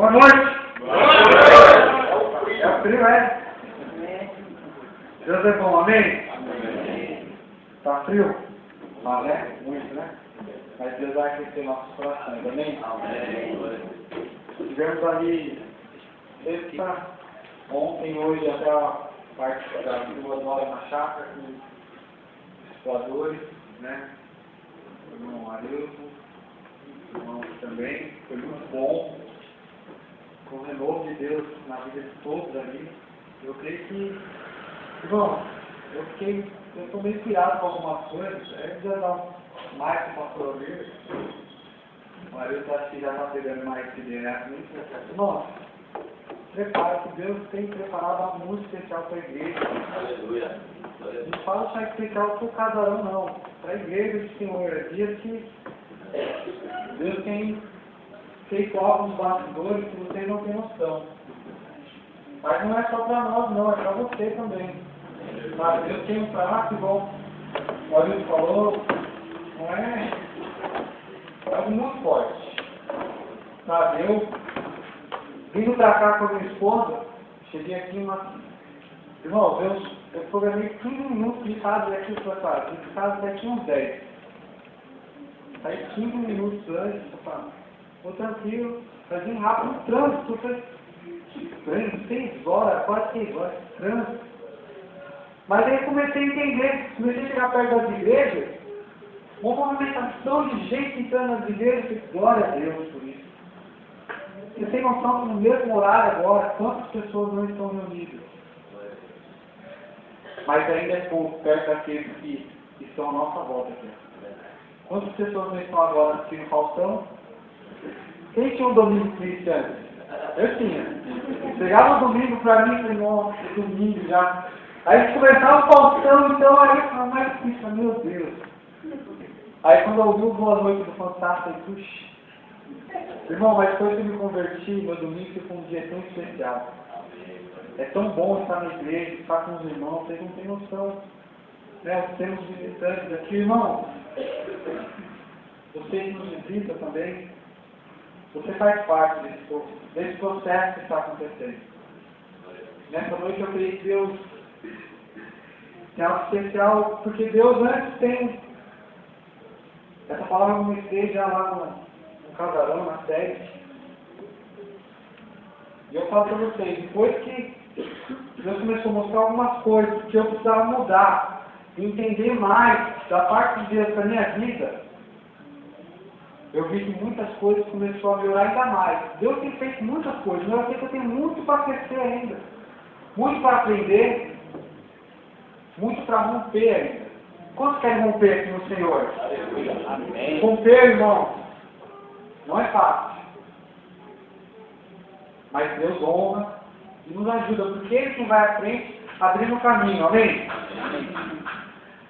Boa noite. Boa noite. É o frio, é? Deus é bom, amém? Tá frio? Ah, né? Muito, né? Mas Deus vai aquecer nossos corações, amém? Tivemos ali sexta, ontem, hoje, até a parte das 2 horas na chácara com os exploradores, né? O irmão Arilton, o irmão também, foi muito bom. Com o renovo de Deus na vida de todos ali. Eu creio que, irmão, eu estou meio inspirado com algumas coisas. É de dar mais para o pastor Arilton. O Arilton acho que já está pegando mais esse direto. Nossa, prepara que Deus tem preparado algo muito especial para a igreja. Aleluia. Não fala só especial para o casarão, não. Para a igreja do Senhor. É dia que Deus tem feito algo nos bastidores que vocês não têm noção. Mas não é só para nós, não. É para você também. Sabe? Deus tem um prato, igual o Arilton falou. Não é algo muito forte. Sabe? Eu vindo para cá com a minha esposa, cheguei aqui irmão, eu programei 15 minutos de casa daqui para casa. De casa daqui uns 10. Saí 15 minutos antes, vou tranquilo, fazia rápido no trânsito, foi estranho, 6 horas, quase 6 horas, trânsito. Mas aí comecei a entender, comecei a chegar perto das igrejas, uma movimentação de gente entrando nas igrejas, glória a Deus por isso. Você tem noção que no mesmo horário agora, quantas pessoas não estão reunidas? Mas ainda é pouco, perto daqueles que estão à nossa volta aqui. Quantas pessoas não estão agora assistindo Faustão? Quem tinha um domingo cristiano? Eu tinha. Chegava o domingo pra mim e falei, nossa, domingo já. Aí começava o Faustão, então aí eu falava, mas isso, meu Deus. Aí quando eu ouvi o Boa Noite do Fantástico, eu falei, puxa. Irmão, mas depois que eu me converti, meu domingo foi um dia tão especial. É tão bom estar na igreja, estar com os irmãos, vocês não têm noção. Né? Temos visitantes aqui, irmão. Você que nos visita também. Você faz parte desse processo que está acontecendo. Nessa noite eu creio que Deus tem algo especial, porque Deus antes tem essa palavra não esteja lá no casarão, na sede. E eu falo para vocês, depois que Deus começou a mostrar algumas coisas que eu precisava mudar, entender mais da parte de Deus para a minha vida, eu vi que muitas coisas começaram a melhorar ainda mais. Deus tem feito muitas coisas, mas eu sei que eu tenho muito para crescer ainda. Muito para aprender. Muito para romper ainda. Quantos querem romper aqui no Senhor? Amém. Romper, irmão, não é fácil. Mas Deus honra e nos ajuda, porque Ele que vai à frente, abrindo o caminho. Amém?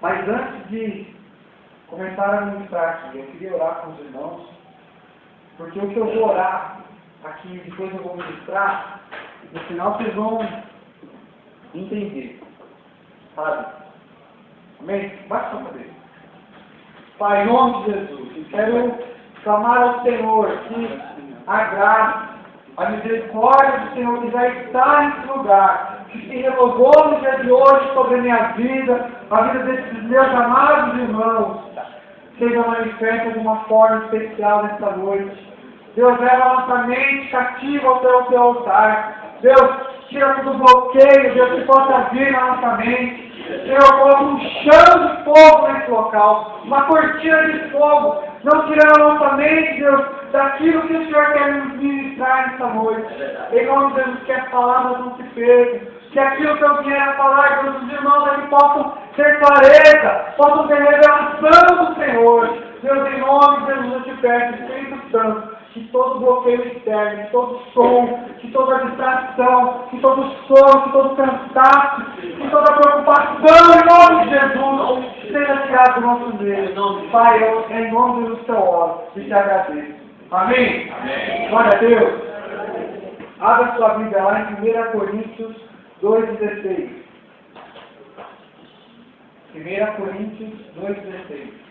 Mas antes de começar a ministrar aqui, eu queria orar com os irmãos, porque o que eu vou orar aqui, depois eu vou ministrar, no final vocês vão entender, sabe? Amém? Bate sua cabeça. Pai, em nome de Jesus, eu quero clamar ao Senhor que a graça, a misericórdia do Senhor que já está nesse lugar, que se renovou no dia de hoje sobre a minha vida, a vida desses meus amados irmãos, seja manifesta de uma forma especial nesta noite. Deus, leva a nossa mente cativa ao teu altar. Deus, tira todo bloqueio, Deus, que possa vir na nossa mente. Senhor, coloca um chão de fogo nesse local, uma cortina de fogo, não tirando a nossa mente, Deus, daquilo que o Senhor quer nos ministrar nessa noite. Em nome de Jesus, que as palavras não se percam, que aquilo que eu vier a falar, que os irmãos aqui possam ter clareza, possam ter revelação do Senhor. Deus, em nome de Jesus, eu te peço, Espírito Santo, que todo bloqueio externo, que todo som, que toda distração, que todo sono, que todo cansaço, que toda preocupação, em nome de Jesus, seja tirado do nosso meio. Pai, eu, em nome de Jesus, te oro e te agradeço. Amém? Amém. Glória a Deus. Abra sua Bíblia lá em 1 Coríntios 2,16. 1 Coríntios 2,16.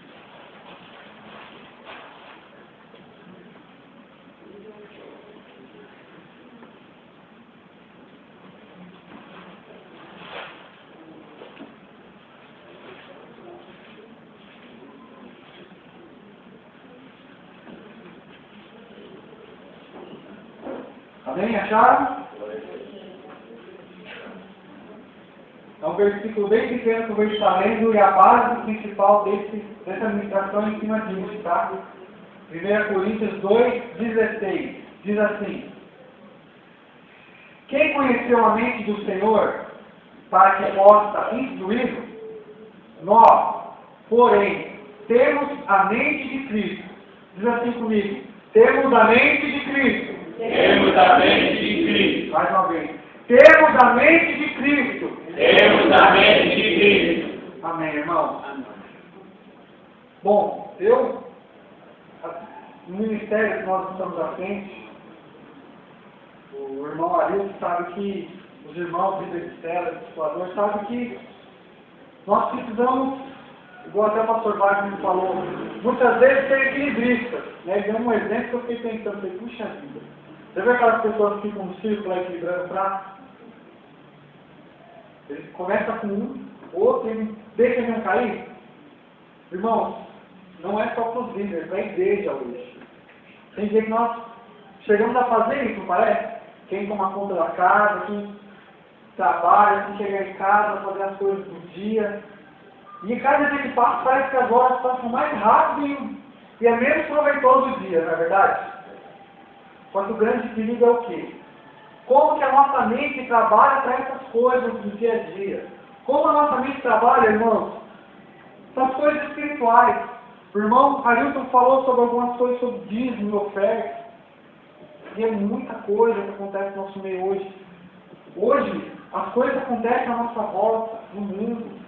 Amém? Acharam? É um versículo bem pequeno que eu vou estar lendo e a base principal dessa ministração em cima disso, tá? 1 Coríntios 2:16 diz assim: quem conheceu a mente do Senhor para que possa instruí-lo? Nós, porém, temos a mente de Cristo. Diz assim comigo: temos a mente de Cristo. Temos a mente de Cristo. Mais uma vez. Temos a mente de Cristo. Temos a mente de Cristo. Amém, irmão? Bom, no ministério que nós estamos à frente, o irmão Arilton sabe que, os irmãos líderes de célula, discipuladores, sabem que nós precisamos, igual até o pastor Wagner me falou, muitas vezes ser equilibristas. Né? Ele deu um exemplo que eu fiquei pensando, falei, puxa vida. Você vê aquelas pessoas que ficam no círculo equilibrando o prato? Ele começa com um, outro, ele deixa ele não cair. Irmãos, não é só para os líderes, é para a igreja hoje. Tem dia que nós chegamos a fazer isso, não parece? Quem toma conta da casa, quem trabalha, quem chega em casa, fazer as coisas do dia. E cada dia que passa, parece que as horas passam mais rápido e é menos proveitoso o dia, não é verdade? Só que o grande perigo é o quê? Como que a nossa mente trabalha para essas coisas do dia a dia? Como a nossa mente trabalha, irmãos? Essas coisas espirituais. O irmão Arilton falou sobre algumas coisas sobre dízimo e oferta. E é muita coisa que acontece no nosso meio hoje. Hoje, as coisas acontecem à nossa volta, no mundo.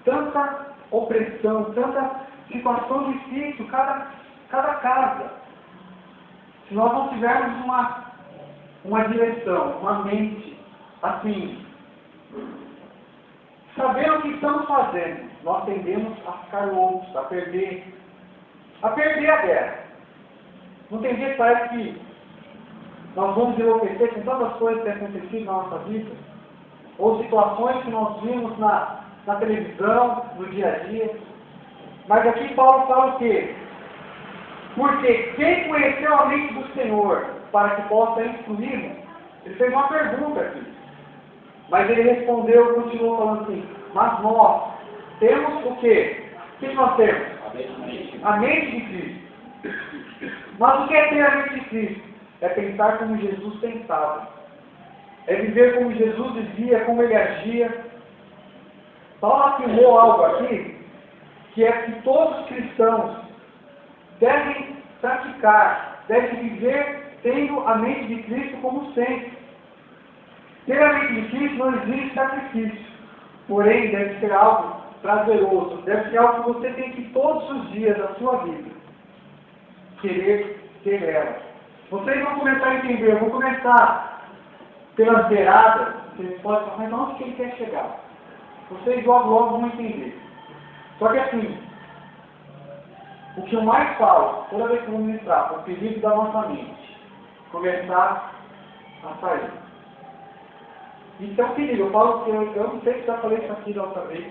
Tanta opressão, tanta situação difícil, cada casa. Se nós não tivermos uma direção, uma mente, assim, sabendo o que estamos fazendo, nós tendemos a ficar loucos, a perder a guerra. Não tem jeito, parece que nós vamos enlouquecer com tantas coisas que têm acontecido na nossa vida, ou situações que nós vimos na televisão, no dia a dia. Mas aqui Paulo fala o quê? Porque quem conheceu a mente do Senhor para que possa instruí-lo? Ele fez uma pergunta aqui. Mas ele respondeu, continuou falando assim: mas nós temos o quê? O que nós temos? A mente de Cristo. Mas o que é ter a mente de Cristo? É pensar como Jesus pensava. É viver como Jesus vivia, como ele agia. Paulo afirmou algo aqui, que é que todos os cristãos devem praticar, devem viver tendo a mente de Cristo como sempre. Ter a mente de Cristo não exige sacrifício, porém deve ser algo prazeroso, deve ser algo que você tem que todos os dias da sua vida querer ter ela. Vocês vão começar a entender, eu vou começar pelas beiradas, vocês podem falar, mas onde que ele quer chegar? Vocês logo vão entender. Só que assim, o que eu mais falo, toda vez que eu vou ministrar, é o perigo da nossa mente começar a sair. Isso é um perigo. Eu falo que eu não sei se já falei isso aqui da outra vez,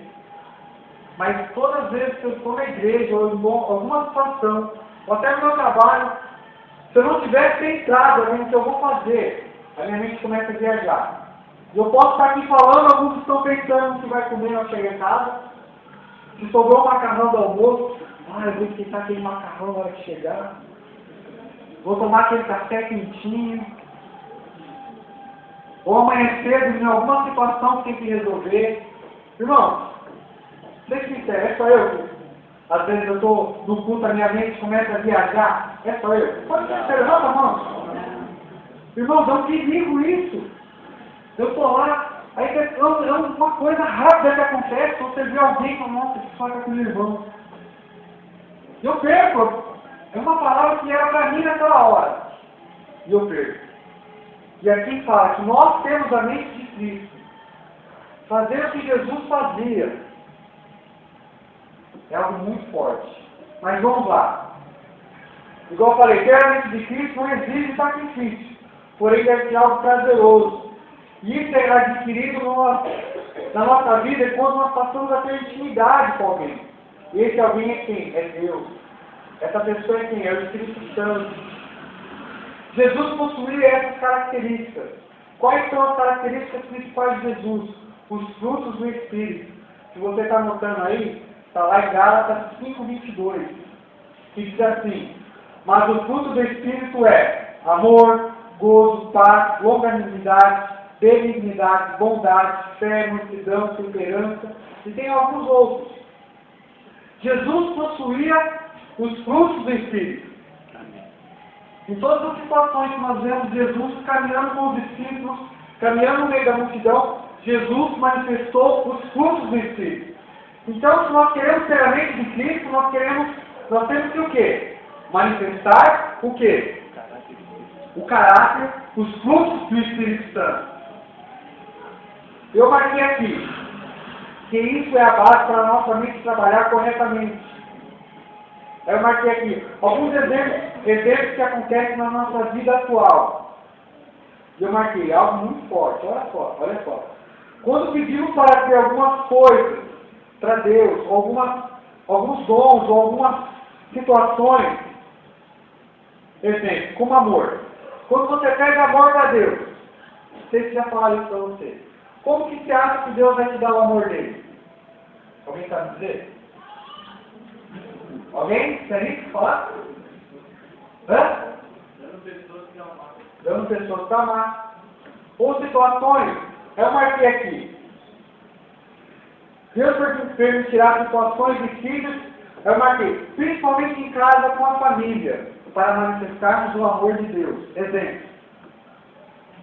mas todas as vezes que eu estou na igreja, ou em alguma situação, ou até no meu trabalho, se eu não tiver centrado no que eu vou fazer, a minha mente começa a viajar. E eu posso estar aqui falando, alguns estão pensando no que vai comer ao chegar em casa. Se sobrou o macarrão do almoço, eu vou esquentar aquele macarrão na hora que chegar. Vou tomar aquele café quentinho. Ou amanhã cedo, em alguma situação que tem que resolver. Irmãos, seja sincero, é só eu. Às vezes eu estou no culto, a minha mente começa a viajar. É só eu. Pode ser sincero, levanta a mão. Irmãos, é um perigo isso. Eu estou lá, aí é uma coisa rápida que acontece, você vê alguém com nossa, que fala com o meu irmão. Eu perco. É uma palavra que era para mim naquela hora. E eu perco. E aqui fala que nós temos a mente de Cristo. Fazer o que Jesus fazia é algo muito forte. Mas vamos lá. Igual eu falei, ter a mente de Cristo não exige sacrifício. Porém deve ser algo prazeroso. E isso é adquirido na nossa vida quando nós passamos a ter intimidade com alguém. E esse alguém é quem? É Deus. Essa pessoa é quem? É o Espírito Santo. Jesus possuía essas características. Quais são as características principais de Jesus? Os frutos do Espírito. Se você está anotando aí, está lá em Gálatas 5:22, que diz assim: mas o fruto do Espírito é amor, gozo, paz, longanimidade, benignidade, bondade, fé, mansidão, temperança, e tem alguns outros. Jesus possuía os frutos do Espírito. Em todas as situações que nós vemos Jesus caminhando com os discípulos, caminhando no meio da multidão, Jesus manifestou os frutos do Espírito. Então, se nós queremos ter a mente de Cristo, nós temos que o quê? Manifestar o quê? O caráter, os frutos do Espírito Santo. Eu marquei aqui que isso é a base para a nossa mente trabalhar corretamente. Eu marquei aqui alguns exemplos que acontecem na nossa vida atual. Eu marquei algo muito forte. Olha só. Quando pedimos para ter algumas coisas para Deus, alguns dons, ou algumas situações, exemplo, como amor. Quando você pede amor para Deus, não sei se já falaram isso para você. Como que você acha que Deus vai te dar o amor dele? Alguém sabe dizer? Alguém? Tem que falar? Hã? Dando pessoas para amar. Ou situações, eu marquei aqui. Deus permitirá situações difíceis, eu marquei, principalmente em casa com a família, para manifestarmos o amor de Deus. Exemplo.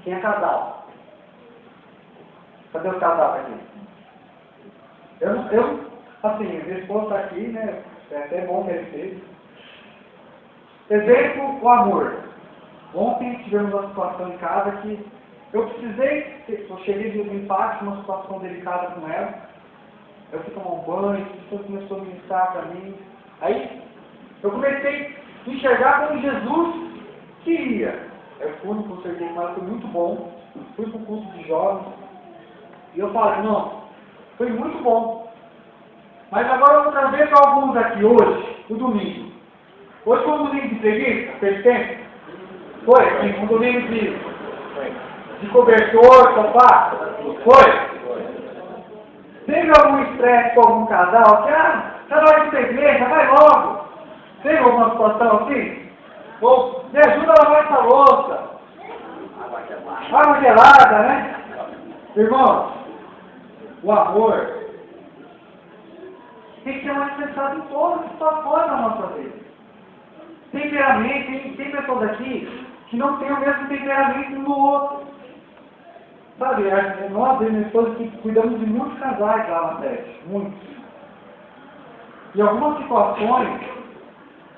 Quem é casal? Cadê o casal aqui? Assim, minha esposa está aqui, né? É até bom merecer. Exemplo, o amor. Ontem tivemos uma situação em casa que eu cheguei de um empate, uma situação delicada com ela. Eu fui tomar um banho, a pessoa começou a ministrar para mim. Aí, eu comecei a enxergar como Jesus queria. Eu fui, consertei com ela, foi muito bom. Fui para o curso de jovens. E eu falei, não, foi muito bom. Mas agora eu vou trazer para alguns aqui hoje, o domingo. Hoje foi um domingo de preguiça, fez tempo? Foi, sim, um domingo de cobertor, sofá? Foi? Teve algum estresse com algum casal que, tá na hora de ir pra igreja, vai logo. Teve alguma situação assim? Ou, me ajuda a lavar essa louça. Água gelada, né? Irmãos, o amor tem que ser manifestado em todas as situações da nossa vida. Temperamento, tem pessoas aqui que não têm o mesmo temperamento um do outro. Sabe, nós, minha esposa, que cuidamos de muitos casais lá na sede, muitos. E algumas situações,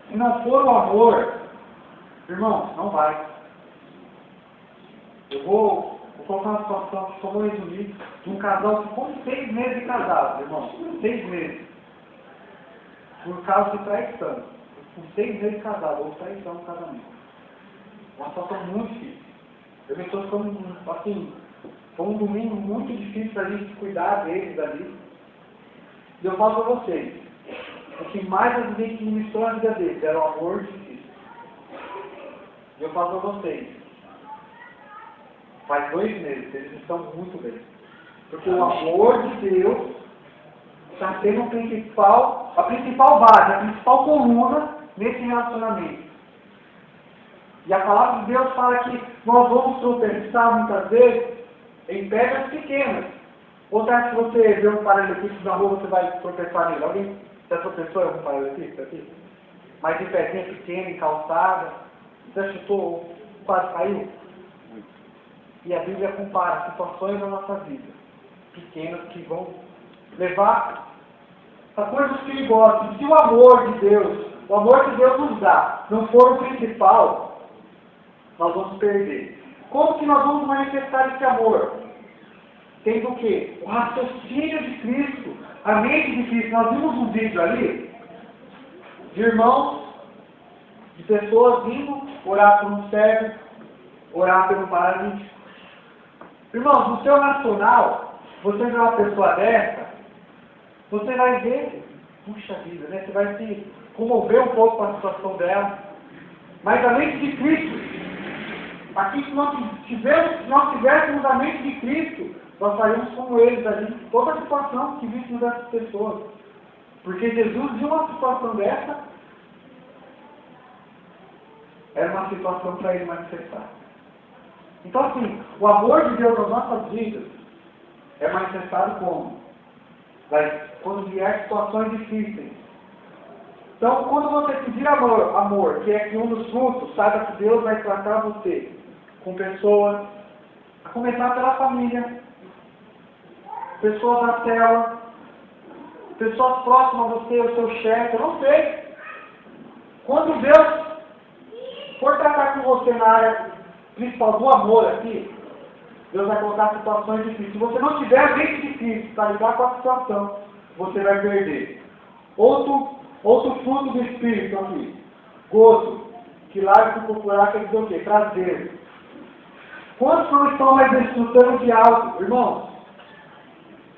se não for o amor, irmãos, não vai. Eu vou colocar uma situação que só vou resumir, de um casal que ficou 6 meses de casado, irmãos, 6 meses. Por causa de traição. Com 6 meses de casado, ou traição no casamento. Uma situação muito difícil. Eu me estou ficando, assim, foi um domingo muito difícil para a gente cuidar deles ali. E eu falo para vocês, o que mais a gente ministrou na vida deles era o amor de Cristo. E eu falo para vocês, faz 2 meses, eles estão muito bem. Porque o amor de Deus está sendo a principal base, a principal coluna nesse relacionamento. E a palavra de Deus fala que nós vamos tropeçar muitas vezes em pedras pequenas. Ou será que você vê um paralelepípedo na rua, você vai tropeçar nele? Alguém já tropeçou em algum paralelepípedo aqui? Mas de pedrinha pequena, em calçada, você chutou, quase caiu? E a Bíblia compara situações da nossa vida, pequenas, que vão levar a coisas perigosas. Se o amor de Deus nos dá, não for o principal, nós vamos perder. Como que nós vamos manifestar esse amor? Tendo o quê? O raciocínio de Cristo, a mente de Cristo. Nós vimos um vídeo ali, de irmãos, de pessoas vindo orar por um cego, orar pelo paralítico. Irmãos, no seu nacional, você vê uma pessoa dessa, você vai ver, puxa vida, né? Você vai se comover um pouco com a situação dela. Mas a mente de Cristo Aqui, se nós tivéssemos a mente de Cristo, nós faríamos como eles ali, toda a situação que víssemos dessas pessoas. Porque Jesus viu uma situação dessa, era uma situação para ele manifestar. Então, assim, o amor de Deus nas nossas vidas é manifestado como? Quando vier situações difíceis. Então, quando você pedir amor, que é que um dos frutos, saiba que Deus vai tratar você com pessoas, a começar pela família, pessoas da célula, pessoas próximas a você, o seu chefe, eu não sei. Quando Deus for tratar com você na área principal do amor aqui, Deus vai colocar situações difíceis. Se você não tiver a mente de Cristo para lidar com a situação, você vai perder. Outro fruto do Espírito aqui. Gozo. Que lá se popular quer dizer o quê? Prazer. Quantos não estão mais desfrutando de algo? Irmãos,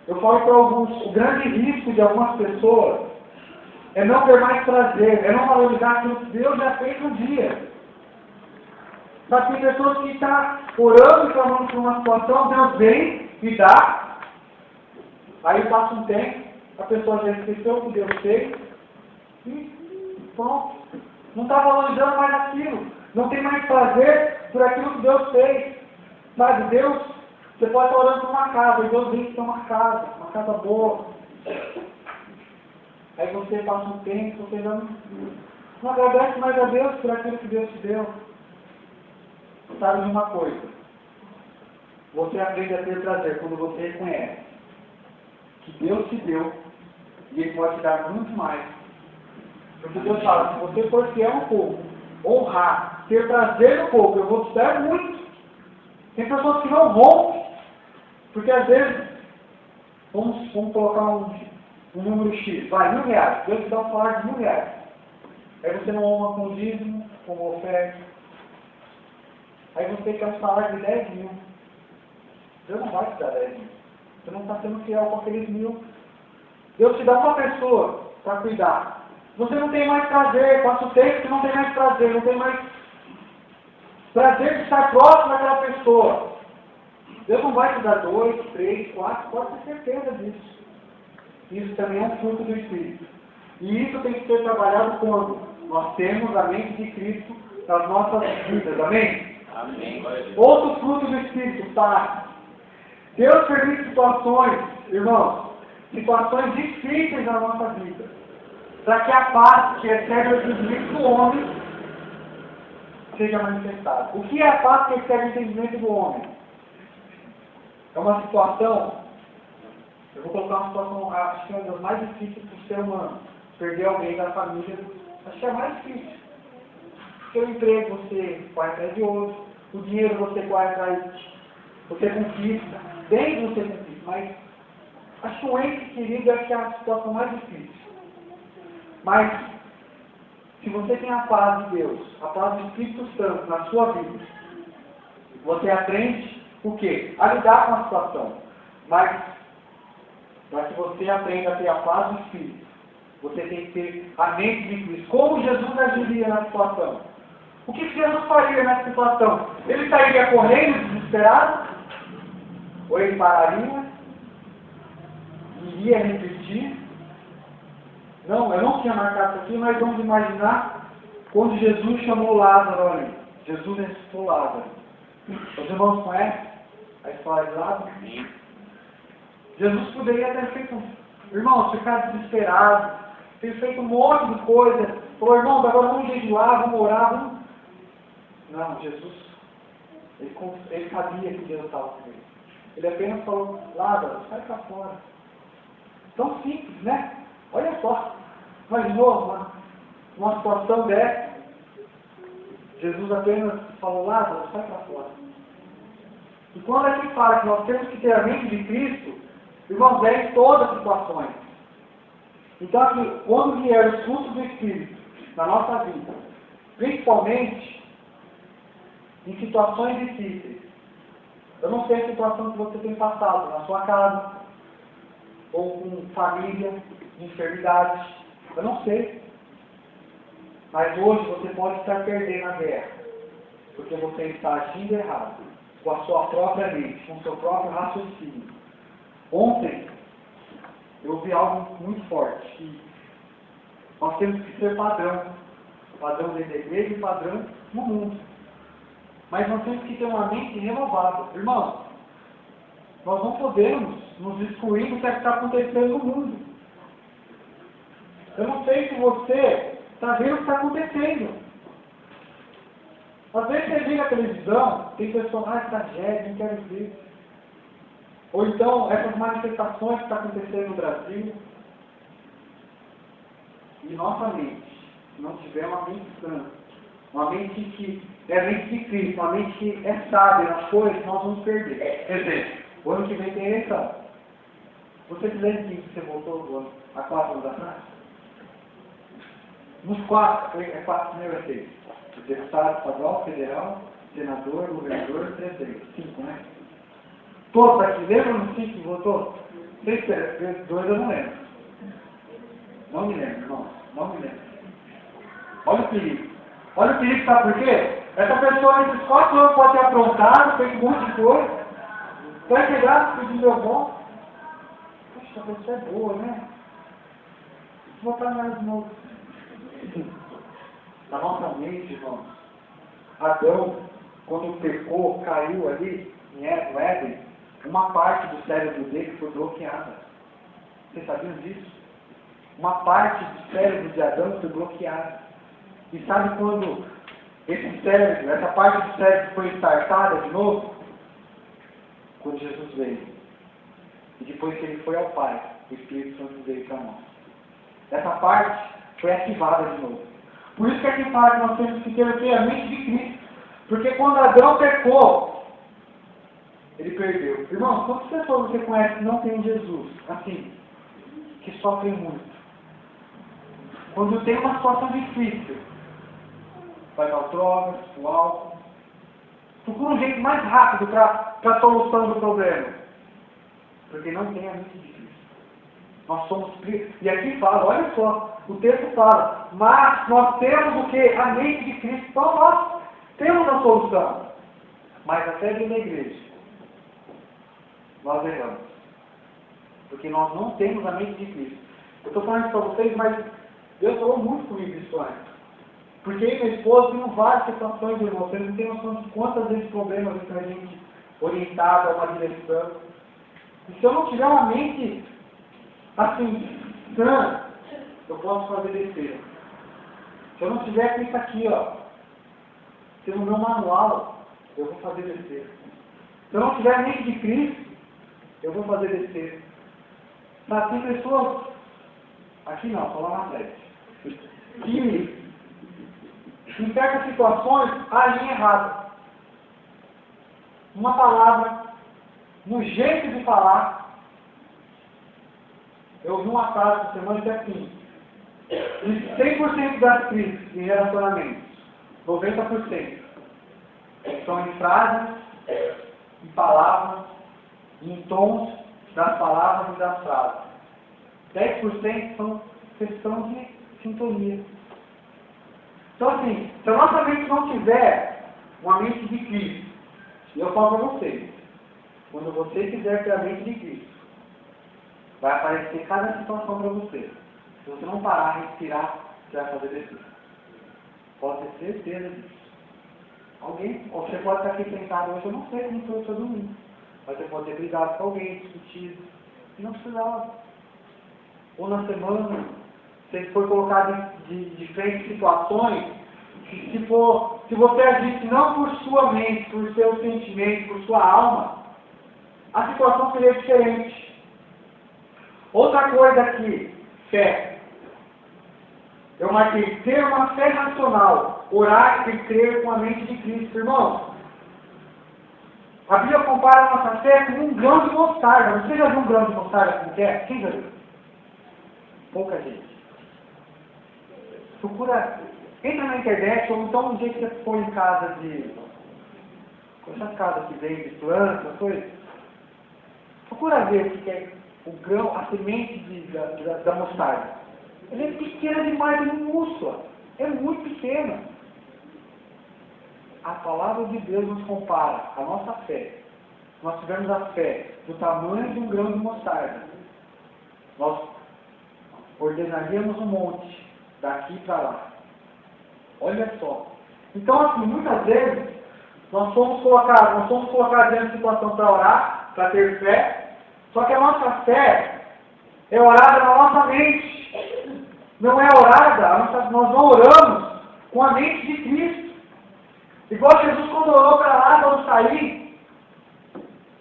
eu falo para alguns, o grande risco de algumas pessoas é não ter mais prazer, é não valorizar aquilo que Deus já fez no dia. Mas tem pessoas que estão orando e clamando por uma situação, Deus vem e dá. Aí passa um tempo, a pessoa já esqueceu o que Deus fez e pronto. Não está valorizando mais aquilo. Não tem mais prazer por aquilo que Deus fez. Sabe, Deus, você pode estar orando por uma casa, e Deus vem que tem uma casa boa. Aí você passa um tempo, você não agradece mais a Deus por aquilo que Deus te deu. Sabe de uma coisa? Você aprende a ter prazer quando você reconhece que Deus te deu e Ele pode te dar muito mais. Porque Deus fala, se você for fiel um pouco, honrar, ter prazer no pouco, eu vou te dar muito. Tem pessoas que não rompem, porque às vezes, vamos colocar um número X, vai, R$1.000, Deus te dá um salário de R$1.000. Aí você não honra com o dízimo, com a oferta. Aí você quer um salário de 10.000. Deus não vai te dar 10.000. Você não está sendo fiel com aqueles 1.000. Deus te dá uma pessoa para cuidar. Você não tem mais prazer, passa o tempo que não tem mais prazer, não tem mais prazer de estar próximo daquela pessoa. Deus não vai te dar 2, 3, 4, pode ter certeza disso. Isso também é um fruto do Espírito. E isso tem que ser trabalhado quando nós temos a mente de Cristo nas nossas vidas. Amém? Amém. Outro fruto do Espírito, paz. Deus permite situações, irmãos, situações difíceis na nossa vida, para que a paz que excede o entendimento do homem seja manifestada. O que é a paz que excede o entendimento do homem? É uma situação, eu vou colocar uma situação, acho que é uma das mais difíceis para o ser humano. Perder alguém da família, acho que é a mais difícil. Seu emprego você vai atrás de outro, o dinheiro você vai atrás, você conquista, bem você conquista, mas acho que o ente querido é a situação mais difícil. Mas, se você tem a paz de Deus, a paz do Espírito Santo na sua vida, você aprende o quê? A lidar com a situação. Mas, para que você aprenda a ter a paz do Espírito, você tem que ter a mente de Cristo. Como Jesus agiria na situação? O que Jesus faria nessa situação? Ele sairia correndo, desesperado? Ou ele pararia? Iria repetir? Não, eu não tinha marcado isso aqui, mas vamos imaginar quando Jesus chamou Lázaro, olha, Jesus ressuscitou Lázaro. Os irmãos conhecem a história de Lázaro? Jesus poderia ter feito, irmãos, ficar desesperado, ter feito um monte de coisa. Falou, irmãos, agora vamos jejuar, vamos orar, vamos... Não, Jesus, ele sabia que Deus estava com ele. Ele apenas falou, Lázaro, sai para fora. Tão simples, né? Olha só, imaginou uma situação dessa? Jesus apenas falou, Lázaro, sai para fora. E quando a gente fala que nós temos que ter a mente de Cristo, irmãos, é em todas as situações. Então, aqui, quando vier os frutos do Espírito na nossa vida, principalmente em situações difíceis, eu não sei a situação que você tem passado na sua casa, ou com família, enfermidades, eu não sei. Mas hoje você pode estar perdendo a guerra. Porque você está agindo errado, com a sua própria mente, com o seu próprio raciocínio. Ontem, eu vi algo muito forte, que nós temos que ser padrão. Padrão dentro da igreja e padrão no mundo. Mas nós temos que ter uma mente renovada. Irmãos, nós não podemos nos excluir do que está acontecendo no mundo. Eu não sei se você está vendo o que está acontecendo. Às vezes você liga a televisão, tem personagens tragédia, não quero ver. Ou então, essas manifestações que estão acontecendo no Brasil. E nossa mente, se não tiver uma mente sã, uma mente que é a mente de Cristo, uma mente que é sábia nas coisas, nós vamos perder. Exemplo, o ano que vem tem eleição. Você se lembra que você votou há 4 anos atrás? Nos 4, é 4 primeiro a 6. Deputado estadual, federal, senador, governador, presidente. 5, né? Todos aqui, lembram nos 5 que votou? 2 eu não lembro. Não me lembro, irmão. Não me lembro. Olha o perigo. Olha o perigo, sabe por quê? Essa pessoa nesses 4 anos pode ter aprontado, feito um monte de coisa. Vai chegar, pedir meu bom. Puxa, a pessoa é boa, né? Vou botar mais de novo. Na nossa mente, irmãos, Adão, quando pecou, caiu ali no Éden, uma parte do cérebro dele foi bloqueada. Vocês sabiam disso? Uma parte do cérebro de Adão foi bloqueada. E sabe quando esse cérebro, essa parte do cérebro foi startada de novo? Quando Jesus veio. E depois que ele foi ao Pai, o Espírito Santo veio para nós. Essa parte foi ativada de novo. Por isso que aqui fala que nós temos que ter o que? A mente de Cristo. Porque quando Adão pecou, ele perdeu. Irmãos, quantas pessoas você conhece que não tem Jesus? Assim, que sofrem muito. Quando tem uma situação difícil, vai dar drogas, o álcool. Procura um jeito mais rápido para a solução do problema. Porque não tem a mente de Cristo. Nós somos... E aqui fala, olha só, o texto fala, mas nós temos o que? A mente de Cristo. Então nós temos a solução. Mas até dentro da igreja, nós erramos. Porque nós não temos a mente de Cristo. Eu estou falando isso para vocês, mas Deus falou muito comigo isso antes. Porque eu e minha esposa temos várias situações, irmão. Vocês não têm noção de quantas vezes problemas que a gente orientada a uma direção. E se eu não tiver uma mente assim, sã, eu posso fazer besteira. Se eu não tiver isso aqui, ó, se no meu manual, eu vou fazer besteira. Se eu não tiver a mente de Cristo, eu vou fazer besteira. Mas tem pessoas, aqui não, só lá na frente, que em certas situações agem errado. Uma palavra, no jeito de falar. Eu ouvi uma frase essa semana que é assim: 100% das crises em relacionamentos, 90%, são em frases, em palavras, em tons das palavras e das frases. 10% são questão de sintonia. Então assim, se a nossa mente não tiver uma mente de Cristo, e eu falo para vocês, quando você quiser ter a mente de Cristo, vai aparecer cada situação para você. Se você não parar, respirar, você vai fazer besteira. Pode ter certeza disso. Alguém, ou você pode estar aqui sentado hoje, eu não sei como foi o seu domingo. Mas você pode ter brigado com alguém, discutido, e não precisava. Ou na semana, você foi colocado de frente situações que se você agisse não por sua mente, por seu sentimento, por sua alma, a situação seria diferente. Outra coisa aqui, fé. Eu marquei ter uma fé racional, orar e crer com a mente de Cristo. Irmãos, a Bíblia compara a nossa fé com um grão de mostarda. Você já viu um grão de mostarda como é? Quem já viu? Pouca gente. Procura, entra na internet, ou então um dia que você for em casa essas casas que vendem plantas, coisas. Procura ver o que é o grão, a semente da mostarda. Ela é pequena demais, é minúscula. É muito pequena. a palavra de Deus nos compara a nossa fé. Nós tivemos a fé do tamanho de um grão de mostarda. Nós ordenaríamos um monte daqui para lá. Olha só. Então, assim, muitas vezes, nós somos colocados diante de situação para orar, para ter fé, só que a nossa fé é orada na nossa mente. Não é orada, nós não oramos com a mente de Cristo. Igual Jesus, quando orou para Lázaro sair,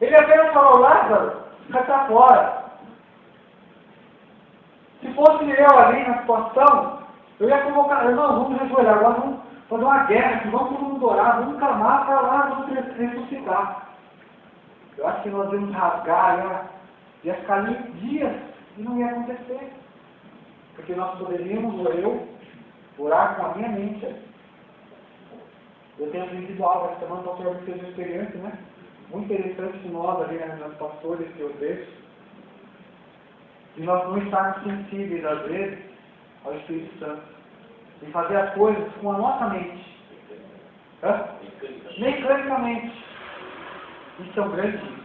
ele apenas falou: Lázaro, vai para fora. Se fosse eu ali na situação, eu ia convocar: irmão, vamos rejoelhar, agora vamos fazer uma guerra aqui, vamos todo mundo orar, vamos clamar para Lázaro ressuscitar. Eu acho que nós íamos rasgar, ia ficar ali dias e não ia acontecer. Porque nós poderíamos, ou eu, orar com a minha mente. Eu tenho aprendido algo essa semana, o pastor fez uma experiência, né? Muito interessante que nós, ali nas pastores que eu vejo, de nós não estarmos sensíveis, às vezes, ao Espírito Santo. E fazer as coisas com a nossa mente. Mecanicamente. Isso é um grande risco.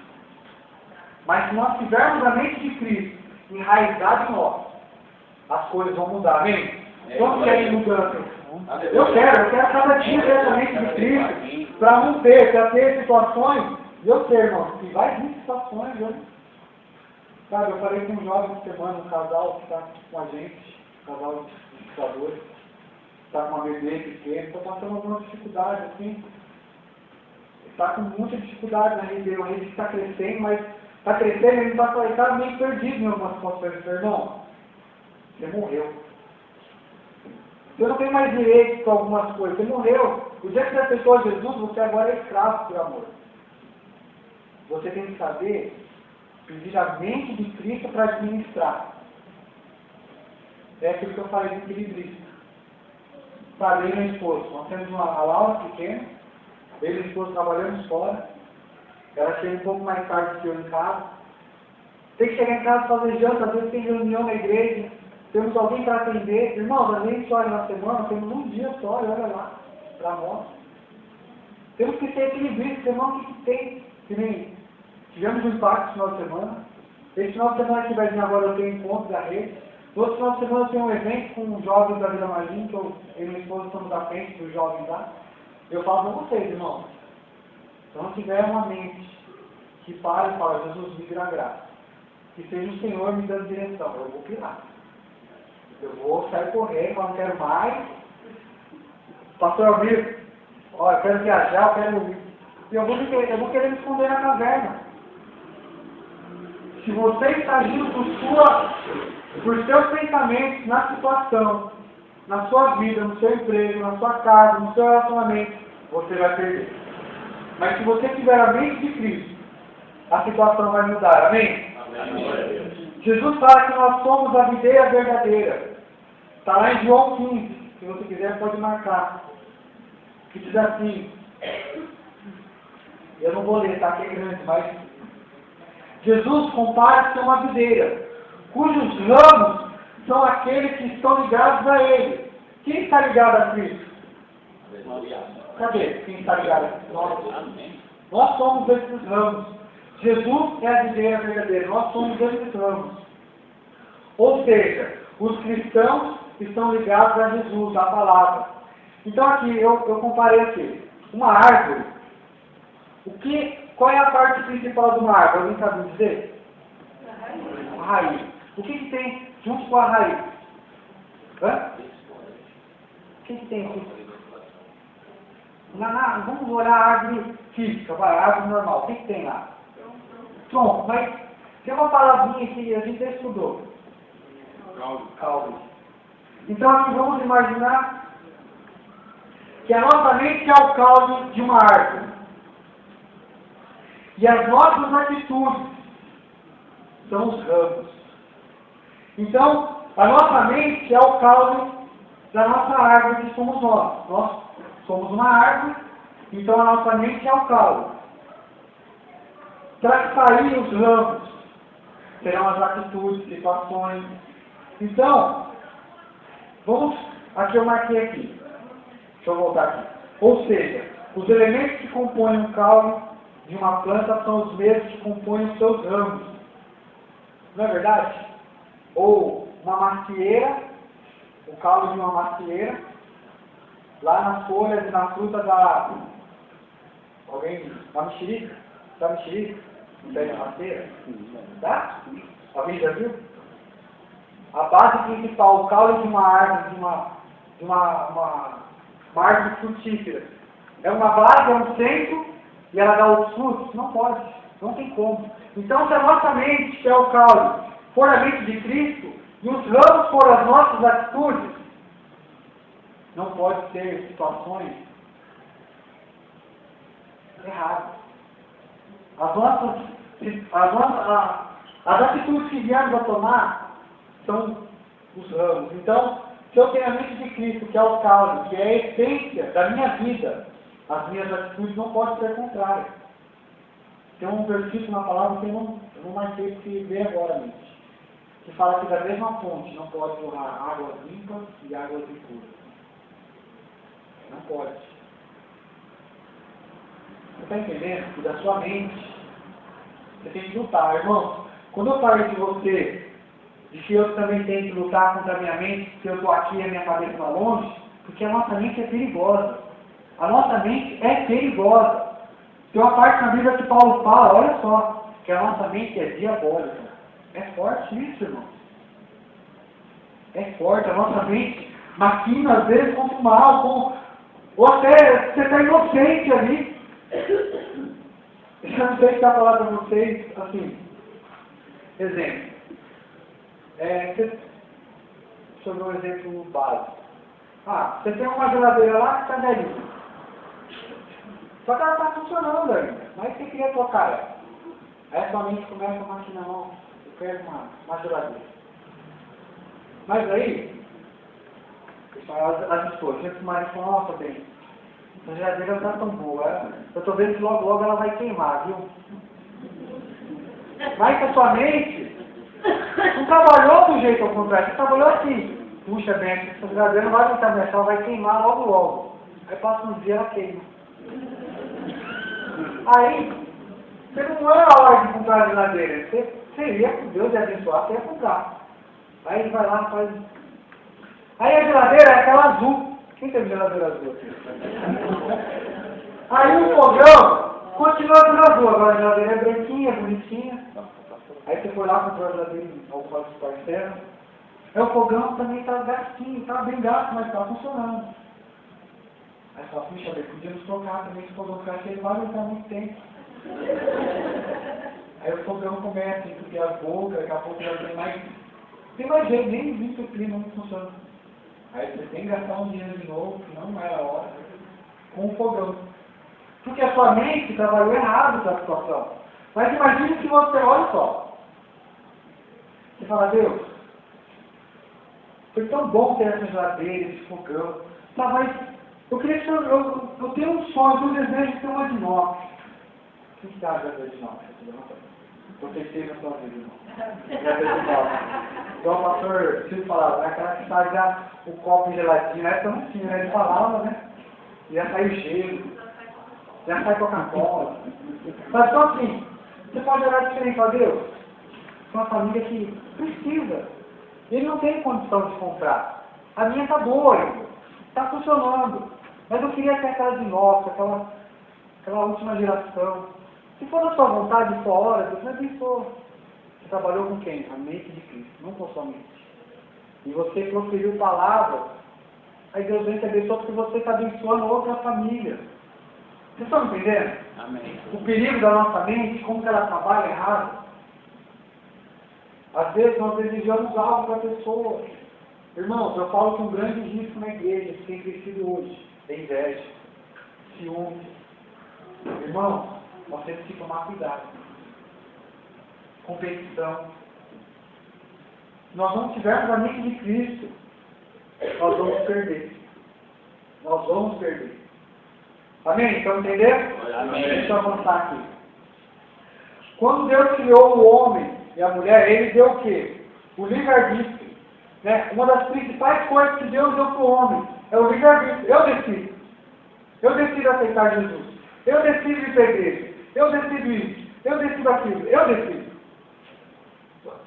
Mas se nós tivermos a mente de Cristo enraizada em nós, as coisas vão mudar, amém? Quantos querem mudança? Eu quero cada dia ter essa mente de Cristo, para não ter, para ter situações, e eu sei, irmão, que vai vir situações, viu? Sabe, eu falei com um jovem essa semana, um casal que está com a gente, um casal de estudadores, está com uma bebê pequena, está passando alguma dificuldade, assim, está com muita dificuldade na rede, uma rede que está crescendo, mas está crescendo, ele está meio perdido em algumas situações, irmão. Você morreu. Você não tem mais direito com algumas coisas. Você morreu. O dia que você aceitou a Jesus, você agora é escravo por amor. Você tem que saber pedir a mente de Cristo para administrar. É aquilo que eu falei do equilibrista. Sabe, eu e minha esposa, nós temos uma Laura pequena, eu e minha esposa trabalhamos fora. Ela chega um pouco mais tarde que eu em casa. Tem que chegar em casa e fazer janta, às vezes tem reunião na igreja. Temos alguém para atender. Irmãos, a gente olha na semana, temos um dia só, e olha lá, para nós. Temos que ser equilibristas, irmão, o que tem? Que nem tivemos um impacto no final de semana. Esse final de semana que vai vir agora eu tenho encontro da rede. No outro final de semana eu tenho um evento com os jovens da Vila Margem, que eu e minha esposa estamos à frente dos jovens lá. Eu falo para vocês, irmãos, se não tiver uma mente que pare e fala: Jesus, me dá graça, que seja o Senhor me dando direção, eu vou pirar. Eu vou sair correndo, mas não quero mais. Pastor Almir, ó, eu quero viajar, eu quero... E eu vou querer me esconder na caverna. Se você está agindo por seus pensamentos na situação, na sua vida, no seu emprego, na sua casa, no seu relacionamento, você vai perder. Mas se você tiver a mente de Cristo, a situação vai mudar. Amém? Amém. Jesus fala que nós somos a videira verdadeira. Está lá em João 15. Se você quiser, pode marcar. Que diz assim. Eu não vou ler, tá? Que é grande, mas... Jesus compara-se a uma videira, cujos ramos são aqueles que estão ligados a Ele. Quem está ligado a Cristo? Cadê? Quem está ligado a Cristo? Nós somos esses ramos. Jesus é a videira verdadeira. Nós somos esses ramos. Ou seja, os cristãos estão ligados a Jesus, a palavra. Então aqui, eu comparei aqui. Uma árvore. Qual é a parte principal de uma árvore? Alguém sabe dizer? A raiz. O que tem junto com a raiz? O que tem aqui? Vamos olhar a árvore física, a árvore normal. O que tem lá? Tronco. Mas tem uma palavrinha que a gente já estudou. Caule. Então aqui vamos imaginar que a nossa mente é o caule de uma árvore. E as nossas atitudes são os ramos. Então, a nossa mente é o caule da nossa árvore que somos nós. Nós somos uma árvore, então a nossa mente é o caule. Para sair os ramos, serão as atitudes, situações. Então, aqui eu marquei aqui. Deixa eu voltar aqui. Ou seja, Os elementos que compõem o caule de uma planta são os mesmos que compõem os seus ramos. Não é verdade? Ou uma macieira, o caule de uma macieira, lá nas folhas e na fruta da... Alguém? Da mexerica? Da mexerica? No pé de macieira? Tá? Alguém já viu? A base principal, o caule de uma árvore, de uma árvore frutífera. É uma base, é um centro, e ela dá outros frutos? Não pode, não tem como. Então, se a nossa mente, que é o caule, for a mente de Cristo, e os ramos for as nossas atitudes, não pode ter situações erradas. As atitudes que viemos a tomar são os ramos. Então, se eu tenho a mente de Cristo, que é o caule, que é a essência da minha vida, as minhas atitudes não podem ser contrárias. Tem um versículo na palavra que eu não marquei porque veio agora, mente, que fala que da mesma fonte não pode jorrar águas limpas e águas impuras. Não pode. Você está entendendo que da sua mente você tem que lutar, irmão. Quando eu falei de você, de que eu também tenho que lutar contra a minha mente, porque eu estou aqui e a minha cabeça está longe, porque a nossa mente é perigosa. A nossa mente é perigosa. Tem uma parte na Bíblia que Paulo fala, olha só, que a nossa mente é diabólica. É forte isso, irmão. É forte, a nossa mente maquina às vezes com o mal, ou até você está inocente ali. Eu não sei se está falando para vocês, assim, exemplo. Deixa eu ver um exemplo básico. Você tem uma geladeira lá que está velhinha. Só que ela está funcionando ainda, mas você queria trocar ela. Aí a sua mente começa a maquinar, não, eu quero uma geladeira. Mas aí, as esposas, gente, o marido falou, nossa, bem, a geladeira não está tão boa, eu estou vendo que logo ela vai queimar, viu? Mas a sua mente não trabalhou do jeito ao contrário, você trabalhou assim. Puxa bem, essa geladeira não vai aguentar mais, ela vai queimar logo. Aí passa um dia ela queima. Aí, você não é a hora de comprar a geladeira. Você ia com Deus e abençoar, você ia comprar. Aí ele vai lá e faz. Aí a geladeira é aquela azul. Quem tem geladeira azul aqui? Aí o fogão continua sendo azul. Agora a geladeira é branquinha, bonitinha. Aí você foi lá e comprou a geladeira ao quadro dos parceiros. Aí o fogão também está gastinho, está bem gasto, mas está funcionando. Aí você fala, puxa, bem, podíamos trocar também se o fogão ficar cheio, vai aguentar muito tempo. Aí o fogão começa a entupir as bocas, daqui a pouco já tem mais jeito, nem existe o clima, não funciona. Aí você tem que gastar um dinheiro de novo, que não era a hora, com o fogão. Porque a sua mente trabalhou errado nessa situação. Mas imagine que você, olha só, você fala, Deus, foi tão bom ter essa geladeira, esse fogão, tá, mas eu queria que eu tenho um sonho, um desejo de ter uma de inox. O que dá a geladeira de inox? Proteger na sua vida, irmão. Geladeira de inox. Igual o pastor Silvio falava, aquela que sai já o copo geladinho, na época não tinha, né? Ele falava, né? Ia sair o gelo, ia sair Coca-Cola. Mas só assim, você pode olhar diferente para Deus. Uma família que precisa. Ele não tem condição de comprar. A minha está boa, está funcionando. Mas eu queria ter aquela de nossa, aquela última geração. Se for da sua vontade e sua hora, Deus me abençoa. Você trabalhou com quem? A mente de Cristo, não com a sua mente. E você proferiu palavras, aí Deus vem te abençoar porque você está abençoando outra família. Vocês estão entendendo? Amém. O perigo da nossa mente, como que ela trabalha errado. Às vezes nós desejamos algo para a pessoa. Irmãos, eu falo que um grande risco na igreja, que tem crescido hoje, é inveja, ciúme. Irmãos, nós temos que tomar cuidado. Competição. Se nós não tivermos a mente de Cristo, nós vamos perder. Nós vamos perder. Amém? Estão entendendo? Amém. Deixa eu avançar aqui. Quando Deus criou o homem e a mulher, Ele deu o quê? O livre-arbítrio. Né? Uma das principais coisas que Deus deu para o homem é o livre-arbítrio. Eu decido. Eu decido aceitar Jesus. Eu decido ir para a igreja. Eu decido isso. Eu decido aquilo. Eu decido.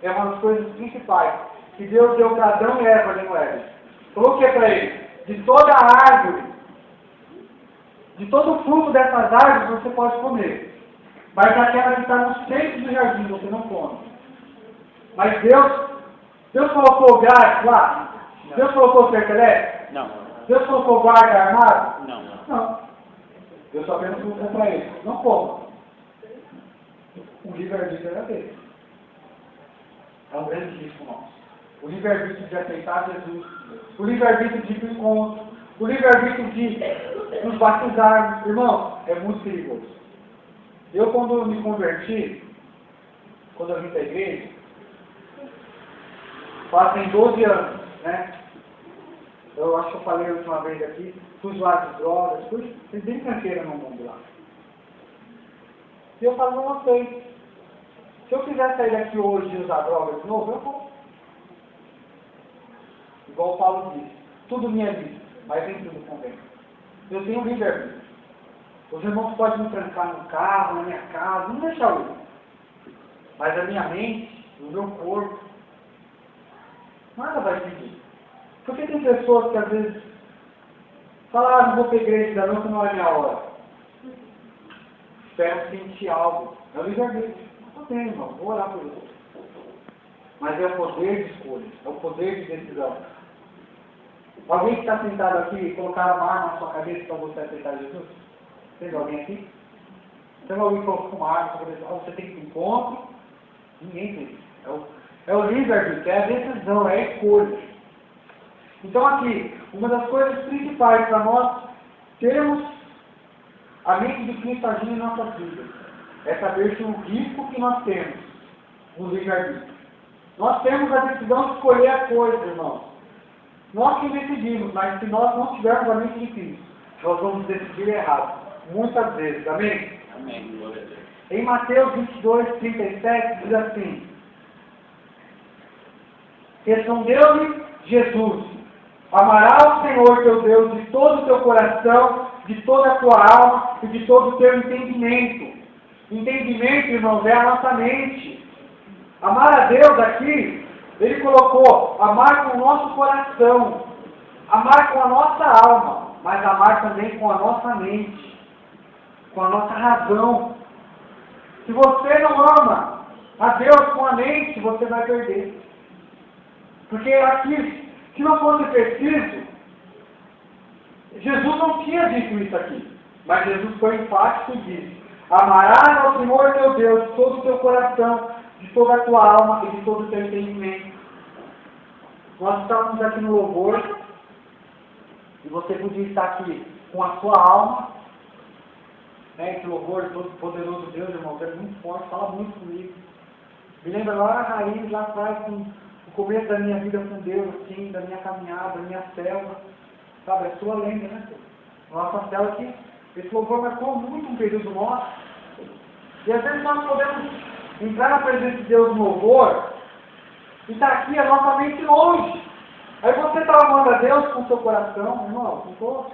É uma das coisas principais que Deus deu para Adão e Eva ali no Éden. Falou o que para ele? De toda a árvore, de todo o fruto dessas árvores você pode comer. Mas aquela que está no centro do jardim você não come. Mas Deus colocou o gás lá? Não. Deus colocou o cerco? Não. Deus colocou o guarda armado? Não. Não. Deus só apenas colocou para ele. Não coma. O livre-arbítrio era dele. É um grande risco nosso. O livre-arbítrio de aceitar Jesus. O livre-arbítrio de ir para o encontro. O livre-arbítrio de nos batizarmos. Irmão, é muito perigoso. Eu, quando me converti, quando eu vim para a igreja, fazem 12 anos, né? Eu acho que eu falei a última vez aqui, fui usuário de drogas, fui bem tranqueira no mundo lá. E eu falo, não sei. Se eu quiser sair daqui hoje e usar drogas de novo, eu vou. Igual o Paulo disse, tudo minha vida, mas nem tudo convém. Eu tenho livre-arbítrio. Os irmãos podem me trancar no carro, na minha casa, não deixar eu ir. Mas a minha mente, o meu corpo, nada vai pedir. Porque tem pessoas que às vezes falam, não vou para a igreja ainda não, que não é minha hora. Espero sentir algo. É o livre-arbítrio. Não tem, irmão, vou orar por isso. Mas é o poder de escolha, é o poder de decisão. Alguém que está sentado aqui e colocar uma arma na sua cabeça para você aceitar Jesus? Tem alguém aqui? Tem alguém que colocou uma arma para você tem que ir para o encontro? Ninguém tem isso. É o livre-arbítrio, é a decisão, é a escolha. Então aqui, uma das coisas principais para nós termos a mente de Cristo agindo em nossas vidas é saber se o risco que nós temos no livre-arbítrio. Nós temos a decisão de escolher a coisa, irmãos. Nós que decidimos, mas se nós não tivermos a mente de Cristo, nós vamos decidir errado. Muitas vezes, amém? Amém. Glória a Deus. Em Mateus 22, 37, diz assim: respondeu-lhe Jesus: amarás o Senhor teu Deus de todo o teu coração, de toda a tua alma e de todo o teu entendimento. Entendimento, irmãos, é a nossa mente. Amar a Deus aqui, Ele colocou amar com o nosso coração, amar com a nossa alma, mas amar também com a nossa mente, com a nossa razão. Se você não ama a Deus com a mente, você vai perder. Porque aqui, se não fosse preciso, Jesus não tinha dito isso aqui. Mas Jesus foi enfático e disse: amarás ao Senhor teu Deus de todo o teu coração, de toda a tua alma e de todo o teu entendimento. Nós estávamos aqui no louvor, e você podia estar aqui com a sua alma, né? Esse louvor todo poderoso Deus, irmão, é muito forte, fala muito comigo. Me lembra lá a raiz, lá atrás, com o começo da minha vida com Deus, assim, da minha caminhada, da minha célula. Sabe, é sua lenda, né? Nossa célula que esse louvor marcou muito um período nosso. E às vezes nós podemos entrar na presença de Deus no louvor e estar aqui a nossa mente longe. Aí você está amando a Deus com o seu coração, irmão, com todo.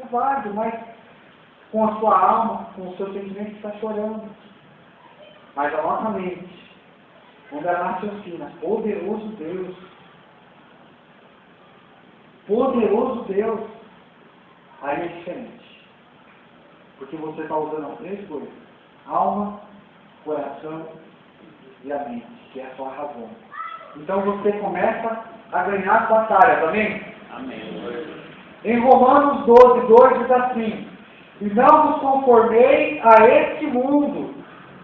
É válido, mas com a sua alma, com o seu sentimento, está chorando. Mas a nossa mente, onde ela raciocina, poderoso Deus, aí é diferente. Porque você está usando as três coisas: alma, coração e a mente, que é a sua razão. Então você começa a ganhar as batalhas, amém? Amém. Em Romanos 12, 2 diz assim: e não vos conformei a este mundo,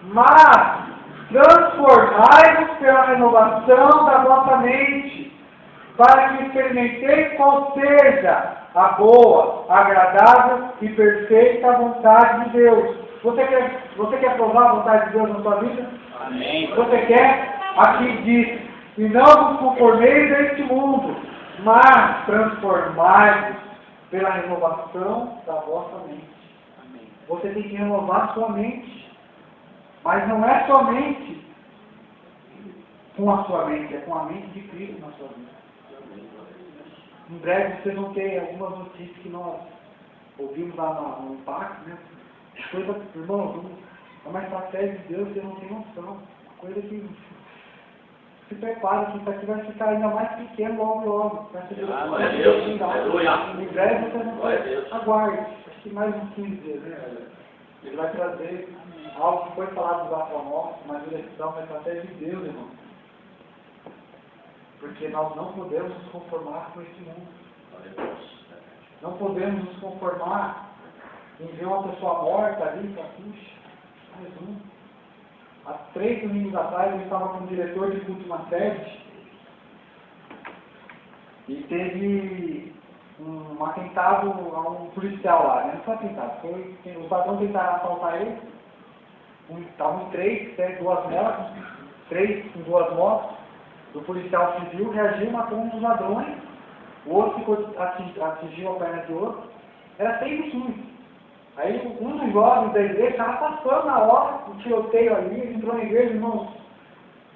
mas transformai-vos pela renovação da vossa mente, para que experimenteis qual seja a boa, agradável e perfeita vontade de Deus. Você quer provar a vontade de Deus na sua vida? Amém. Você quer? Aqui diz: e não vos conformeis a este mundo, mas transformai-vos pela renovação da vossa mente. Amém. Você tem que renovar sua mente. Mas não é somente com a sua mente, é com a mente de Cristo na sua vida. Em breve vocês vão ter algumas notícias que nós ouvimos lá no impacto, né? Coisa, irmão, é uma estratégia de Deus, você não tem noção. Coisa que se prepara, que isso aqui vai ficar ainda mais pequeno logo. Vai ser Glória a Deus. Aleluia. em breve você não Glória a vai. Deus. Aguarde, acho que mais uns 15 dias, né? Ele vai trazer algo que foi falado dos apóstolos, uma direção, uma estratégia de Deus, irmão. Porque nós não podemos nos conformar com esse mundo. Glória a Deus. Não podemos nos conformar em ver uma pessoa morta ali, para puxa, mais um. Há 3 domingos atrás eu estava com o diretor de culto na sede e teve um atentado a um policial lá, né? Não foi atentado, foi os ladrões tentaram assaltar ele, estavam 3, 2 motos, 3 com 2 motos, o policial civil reagiu, matou um dos ladrões, o outro atingiu a perna de outro, era 6 e 15. Aí um dos jovens da igreja estava passando na hora, o tiroteio ali, ele entrou na igreja, irmãos,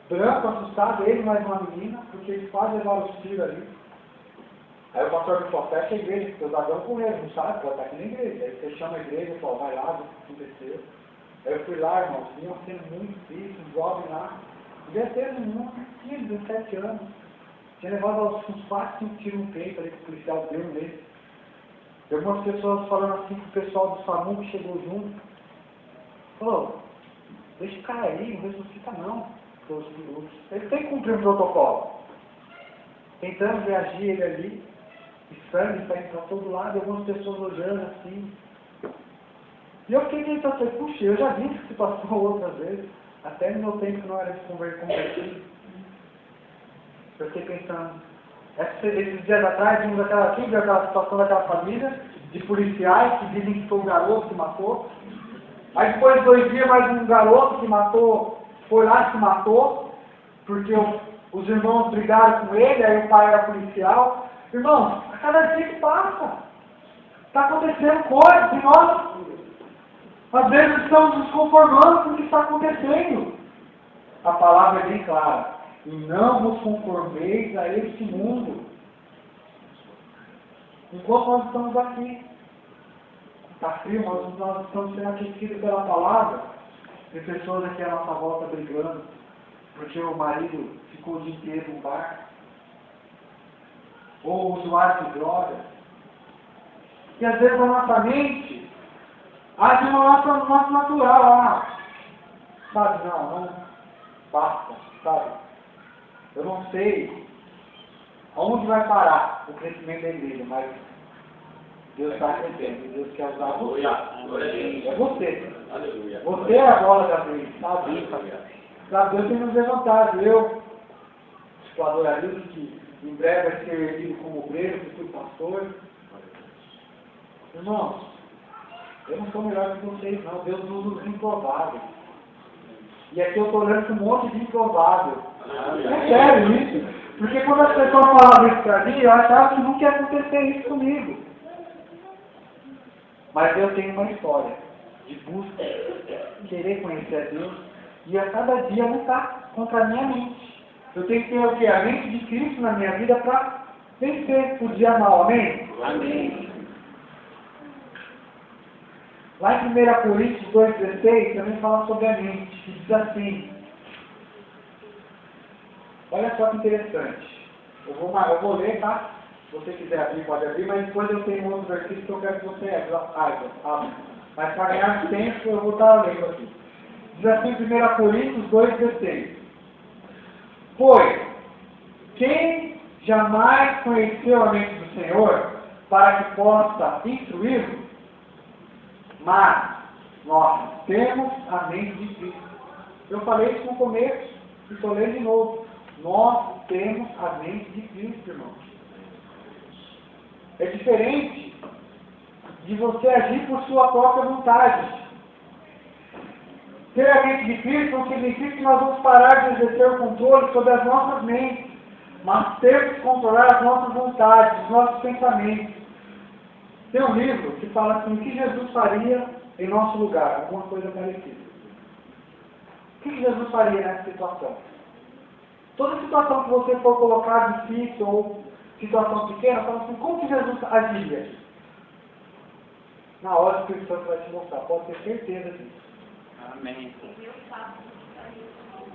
branco, assustado, ele mais uma menina, porque eles quase levaram os tiros ali. Aí o pastor me falou, fecha a igreja, porque os ladrões correram, não sabe, pode estar aqui na igreja. Aí fechamos a igreja, falou, vai lá, ver o que aconteceu. Aí eu fui lá, irmãos, vi uma cena muito triste, um jovem lá, devia ter uns 15, 17 anos, tinha levado uns 4, 5 tiros no peito ali, que o policial deu nele. E algumas pessoas falando assim com o pessoal do SAMU que chegou junto. Falou, deixa o cara aí, não ressuscita não. Ele tem que cumprir um protocolo. Tentamos reagir ele ali, e sangue saindo para todo lado, e algumas pessoas olhando assim. E eu fiquei pensando, falei, puxa, eu já vi isso que se passou outras vezes, até no meu tempo que não era de convertido. Eu fiquei pensando, esses dias atrás, vimos aquela situação daquela família, de policiais que dizem que foi um garoto que matou. Aí depois de 2 dias, mais um garoto que matou, foi lá e se matou, porque os irmãos brigaram com ele, aí o pai era policial. Irmãos, a cada dia que passa, está acontecendo coisas, e nós, às vezes, estamos nos conformando com o que está acontecendo. A palavra é bem clara. E não vos conformeis a este mundo. Enquanto nós estamos aqui, está frio, nós estamos sendo aquecidos pela palavra. Tem pessoas aqui à nossa volta brigando, porque o marido ficou o dia inteiro no bar. Ou usuário de drogas. E às vezes a nossa mente age no nosso natural. Sabe, não basta, sabe? Eu não sei aonde vai parar o crescimento da igreja, mas Deus está crescendo, Deus quer usar você. É você. Aleluia. Você é a bola da vez, sabe? Para Deus tem nos levantado. Eu, o adorador que em breve vai ser elegido como obreiro, futuro pastor. Irmãos, eu não sou melhor que vocês, não. Deus usa os improváveis. E aqui eu estou olhando com um monte de improvável. É sério isso. Porque quando as pessoas falavam isso para mim, eu achava que nunca ia acontecer isso comigo. Mas eu tenho uma história de busca, querer conhecer a Deus e a cada dia lutar contra a minha mente. Eu tenho que ter o quê? A mente de Cristo na minha vida para vencer o dia mal. Amém? Amém. Lá em 1 Coríntios 2,16 também fala sobre a mente, que diz assim. Olha só que interessante. Eu vou ler, tá? Se você quiser abrir, pode abrir, mas depois eu tenho um outro versículo que eu quero que você abra. Mas para ganhar tempo, eu vou estar lendo aqui. Diz assim, 1 Coríntios 2,16. Pois, quem jamais conheceu a mente do Senhor, para que possa instruí-lo? Mas nós temos a mente de Cristo. Eu falei isso no começo e estou lendo de novo. Nós temos a mente de Cristo, irmãos. É diferente de você agir por sua própria vontade. Ter a mente de Cristo não significa que nós vamos parar de exercer o controle sobre as nossas mentes, mas temos que controlar as nossas vontades, os nossos pensamentos. Tem um livro que fala assim, o que Jesus faria em nosso lugar, alguma coisa parecida. O que Jesus faria nessa situação? Toda situação que você for colocar difícil ou situação pequena, fala assim, como que Jesus agiria? Na hora o Espírito Santo vai te mostrar, pode ter certeza disso. Amém.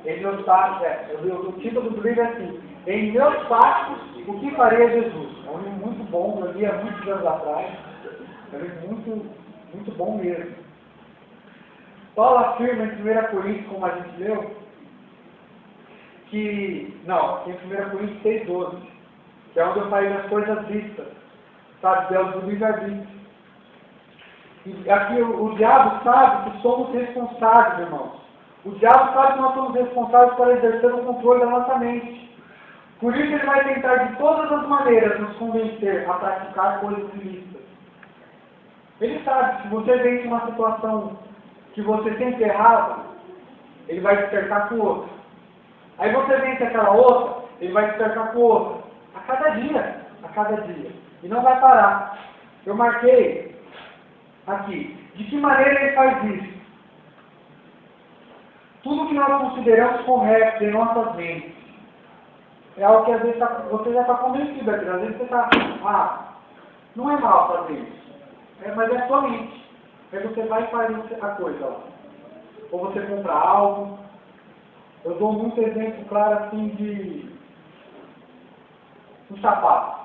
Em meus passos, o título do livro é assim, em meus passos, o que faria Jesus? É um livro muito bom, eu li há muitos anos atrás, é um livro muito bom mesmo. Paulo afirma em 1 Coríntios, como a gente leu, que, não, em 1 Coríntios 6,12, que é onde eu falei das coisas vistas, sabe, Deus do livre-arbítrio. E aqui o diabo sabe que somos responsáveis, irmãos. O diabo sabe que nós somos responsáveis para exercer o controle da nossa mente. Por isso ele vai tentar de todas as maneiras nos convencer a praticar coisas ilícitas. Ele sabe que se você vence uma situação que você sempre errava, ele vai despertar com outra. Aí você vence aquela outra, ele vai despertar com outra. A cada dia. E não vai parar. Eu marquei aqui. De que maneira ele faz isso? Tudo que nós consideramos correto em nossas mentes é algo que às vezes você já está convencido aqui. Às vezes você está, não é mal fazer isso. Mas é sua mente. Aí você vai e faz a coisa lá. Ou você compra algo. Eu dou muito exemplo claro assim de um sapato.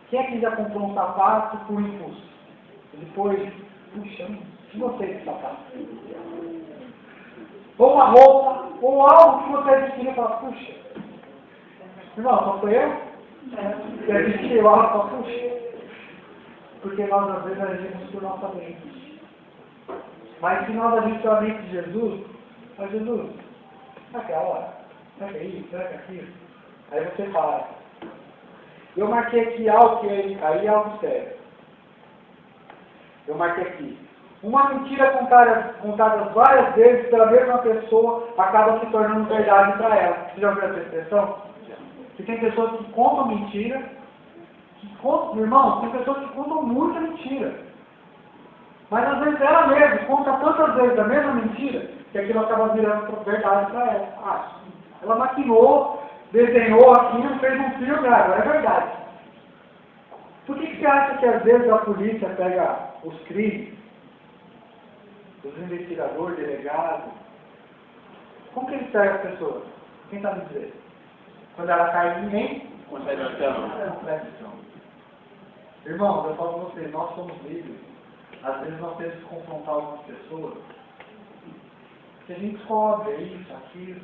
Quem é que já comprou um sapato por impulso? E depois, puxa, não gostei desse sapato. Ou uma roupa, ou algo que você adquiriu e fala, puxa, irmão, só foi eu? Que adquiriu algo e fala, puxa. Porque nós às vezes agimos por nossa mente. Mas se nós agimos pela mente de Jesus, mas Jesus, será que é a hora? Será que é isso? Será que é aquilo? Aí você para. Eu marquei aqui algo que aí é algo sério. Eu marquei aqui. Uma mentira contada várias vezes pela mesma pessoa acaba se tornando verdade para ela. Você já ouviu essa expressão? Que tem pessoas que contam mentira, irmão, tem pessoas que contam muita mentira. Mas às vezes ela mesma conta tantas vezes a mesma mentira que aquilo acaba virando verdade para ela. Ela maquinou, desenhou aquilo, fez um filme, agora é verdade. Por que você acha que às vezes a polícia pega os crimes, os investigadores, delegados? Como que eles pegam as pessoas? Quem sabe dizer? Quando ela cai em ninguém, contradição. Irmão, eu falo para vocês, nós somos livres. Às vezes nós temos que confrontar algumas pessoas. Que a gente descobre isso, aquilo.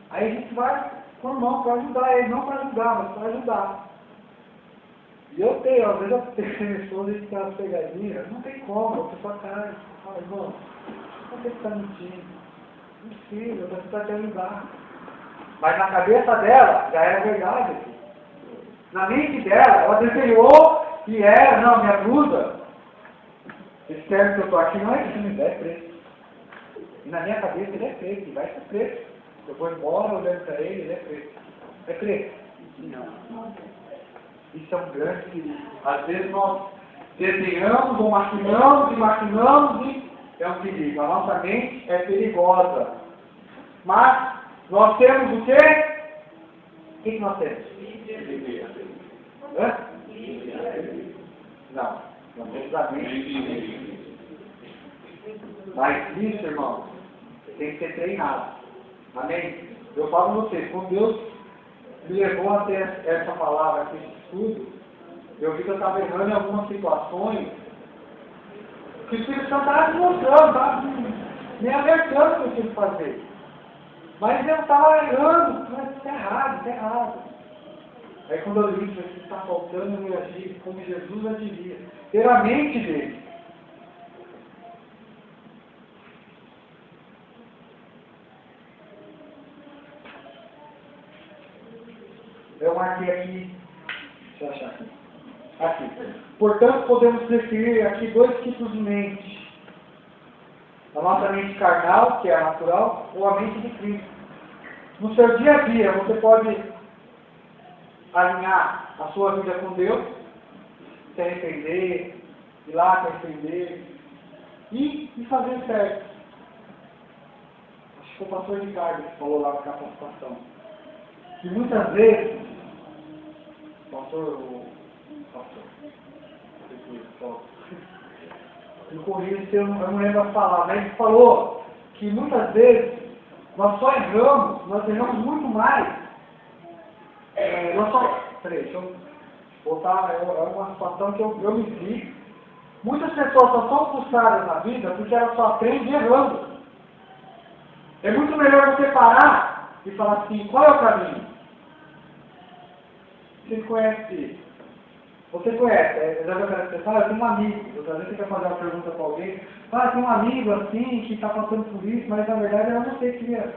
Aí a gente vai com o irmão para ajudar ele, não para julgar, mas para ajudar. E eu tenho, às vezes eu tenho pessoas que tem umas pegadinhas, não tem como, a pessoa cai, fala, irmão, por que você está mentindo? Não precisa, eu preciso te ajudar. Mas na cabeça dela, já era verdade. Na mente dela, ela desenhou e era, não, me ajuda. Esse termo que eu estou aqui não é crime, é preto. E na minha cabeça ele é preto, ele vai ser preto. Eu vou embora olhando para ele é preto. É preto? Não. Isso é um grande perigo. Às vezes nós desenhamos ou maquinamos e é um perigo. A nossa mente é perigosa. Mas nós temos o quê? O que nós temos? Hã? Não. Nós temos a mente. Mas isso, irmão, tem que ser treinado. Amém? Eu falo para vocês, quando Deus me levou a ter essa palavra aqui, esse estudo, eu vi que eu estava errando em algumas situações que o Espírito Santo estava me mostrando, estava me alertando o que eu tinha que fazer. Mas eu estava errando, mas isso é errado. Aí quando eu li que está faltando eu agir como Jesus agiria, ter a mente dele. Eu marquei aqui, deixa eu achar aqui. Portanto, podemos definir aqui dois tipos de mente. A nossa mente carnal, que é a natural, ou a mente de Cristo. No seu dia a dia, você pode alinhar a sua vida com Deus, se arrepender, ir lá se arrepender, e fazer certo. Acho que foi o pastor Ricardo que falou lá na capacitação. E muitas vezes, pastor, me corrija se eu não lembro a palavra, mas ele falou que muitas vezes nós só erramos muito mais. Peraí, deixa eu voltar, é uma situação que eu me vi. Muitas pessoas só são frustradas na vida porque elas só aprendem errando. É muito melhor você parar e falar assim, qual é o caminho? Você conhece, você fala, eu tenho um amigo, às vezes você quer fazer uma pergunta para alguém, tem um amigo assim que está passando por isso, mas na verdade eu não sei o que ia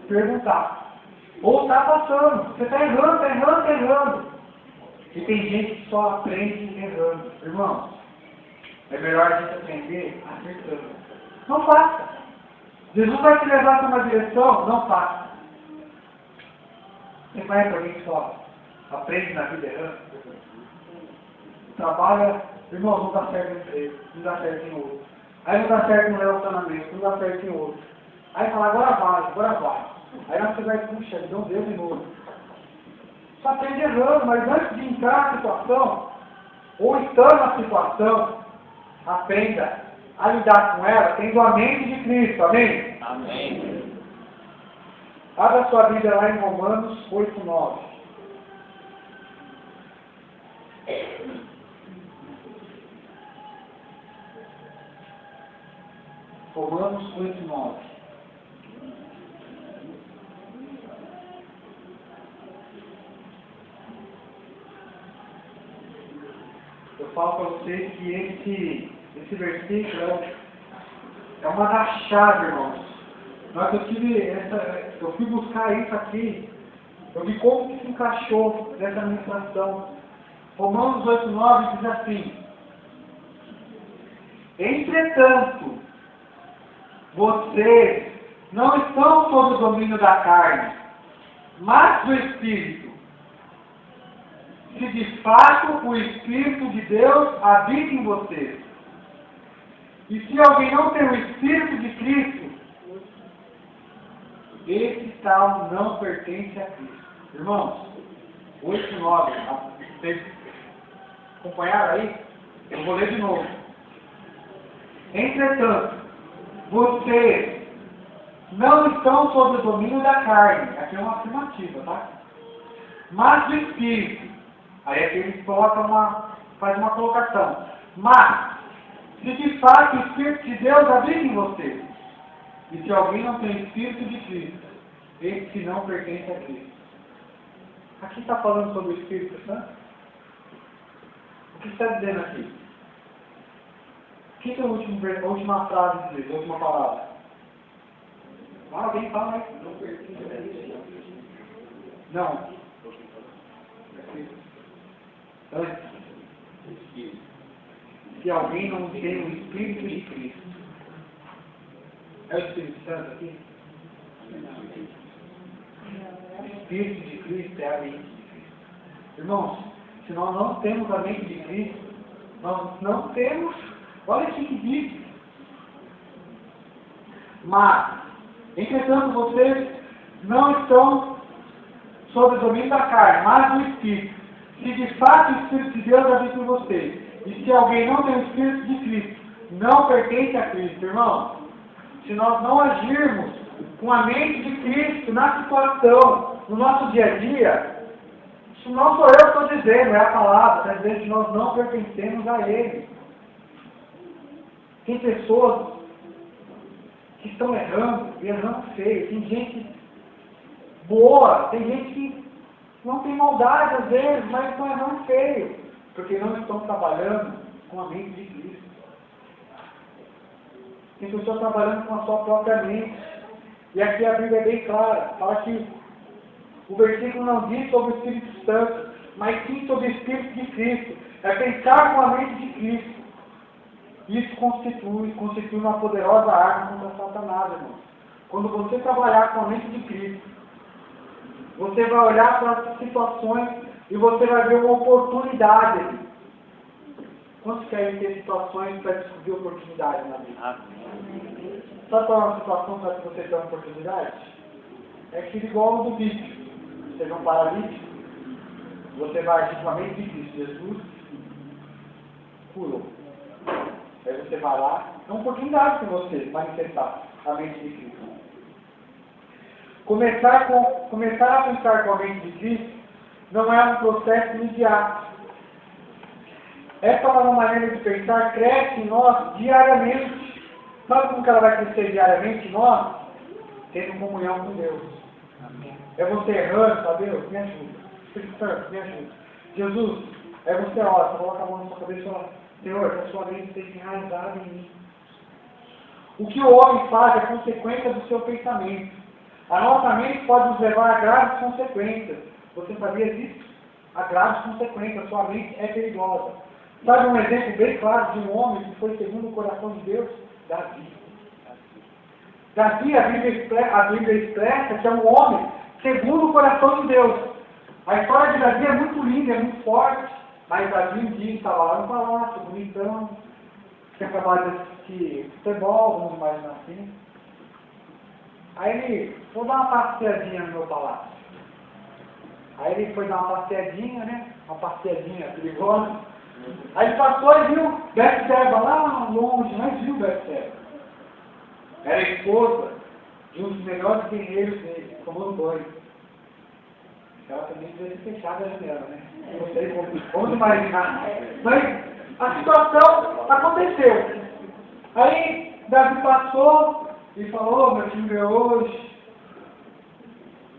perguntar. Ou está passando, você está errando. E tem gente que só aprende errando. Irmão, é melhor a gente aprender acertando. Não faça. Jesus vai te levar para uma direção, não faça. Você conhece alguém que só aprende na vida errando? Trabalha, irmão, não dá certo no emprego, não dá certo em outro. Aí não dá certo no relacionamento, não dá certo em outro. Aí fala, agora vai. Aí você vai, puxa, não deu de novo. Só aprende errando, mas antes de entrar na situação, ou estando na situação, aprenda a lidar com ela tendo a mente de Cristo, amém? Amém. Abra sua Bíblia lá em Romanos 8:9. Romanos 8:9. Eu falo para vocês que esse versículo é uma da chave, irmãos. Mas eu fui buscar isso aqui, eu vi como que se encaixou nessa ministração. Romanos 8:9 diz assim: entretanto, vocês não estão sob o domínio da carne, mas do Espírito. Se de fato o Espírito de Deus habita em vocês. E se alguém não tem o Espírito de Cristo, esse tal não pertence a Cristo. Irmãos, 8:9, vocês acompanharam aí? Eu vou ler de novo. Entretanto, vocês não estão sob o domínio da carne. Aqui é uma afirmativa, tá? Mas do Espírito. Aí aqui ele faz uma colocação. Mas, se de fato o Espírito de Deus habita em você, e se alguém não tem o Espírito de Cristo, esse não pertence a Cristo. Aqui está falando sobre o Espírito Santo? O que está dizendo aqui? O que é a última frase diz, a última palavra? Alguém fala aí. Não pertence a Cristo. Não. Antes, se alguém não tem o Espírito de Cristo, é o Espírito Santo aqui? O Espírito de Cristo é a mente de Cristo. Irmãos, se nós não temos a mente de Cristo, nós não temos, olha aqui que diz. Mas, entretanto, vocês não estão sob o domínio da carne, mas do Espírito. Se de fato o Espírito de Deus habita em vocês, e se alguém não tem o Espírito de Cristo, não pertence a Cristo, irmão. Se nós não agirmos com a mente de Cristo na situação, no nosso dia a dia, isso não sou eu que estou dizendo, é a palavra, está dizendo que nós não pertencemos a Ele. Tem pessoas que estão errando, e errando feio. Tem gente boa, tem gente que não tem maldade às vezes, mas estão errando feio, porque não estão trabalhando com a mente de Cristo. Tem pessoas trabalhando com a sua própria mente. E aqui a Bíblia é bem clara, fala que o versículo não diz sobre o Espírito Santo, mas sim sobre o Espírito de Cristo. É pensar com a mente de Cristo. Isso constitui uma poderosa arma contra Satanás, irmão. Quando você trabalhar com a mente de Cristo, você vai olhar para as situações e você vai ver uma oportunidade ali. Quantos querem ter situações para descobrir oportunidades na vida? Sabe qual é uma situação para que você tenha oportunidade? É aquilo igual do vídeo. Você vê um paralítico, você vai agir com a mente de Cristo. Jesus curou. Aí você vai lá, é uma oportunidade para você manifestar a mente de Cristo. Começar a pensar com a mente de Cristo não é um processo imediato. Essa nova maneira de pensar cresce em nós diariamente. Sabe como que ela vai crescer diariamente em nós? Tendo comunhão com Deus. É você errando, sabe? Deus, me ajuda. Espírito Santo, me ajuda. Jesus, é você ora, você coloca a mão na sua cabeça e fala, Senhor, que a sua mente esteja enraizada em mim. O que o homem faz é consequência do seu pensamento. A nossa mente pode nos levar a graves consequências. Você sabia disso? A graves consequências. A sua mente é perigosa. Sabe um exemplo bem claro de um homem que foi segundo o coração de Deus? Davi. Davi, a Bíblia expressa que é um homem segundo o coração de Deus. A história de Davi é muito linda, é muito forte. Mas Davi um dia estava lá no palácio, bonitão. Tinha acabado de assistir futebol, vamos imaginar assim. Aí ele, vou dar uma passeadinha no meu palácio. Aí ele foi dar uma passeadinha, né? Uma passeadinha perigosa. Aí ele passou e viu Betseba lá longe, mas viu Betseba. Era a esposa de um dos melhores guerreiros dele, tomando banho. Ela também devia ter fechado a janela, né? Não sei como, vamos imaginar. Mas a situação aconteceu. Aí Davi passou e falou, meu time ganhou hoje.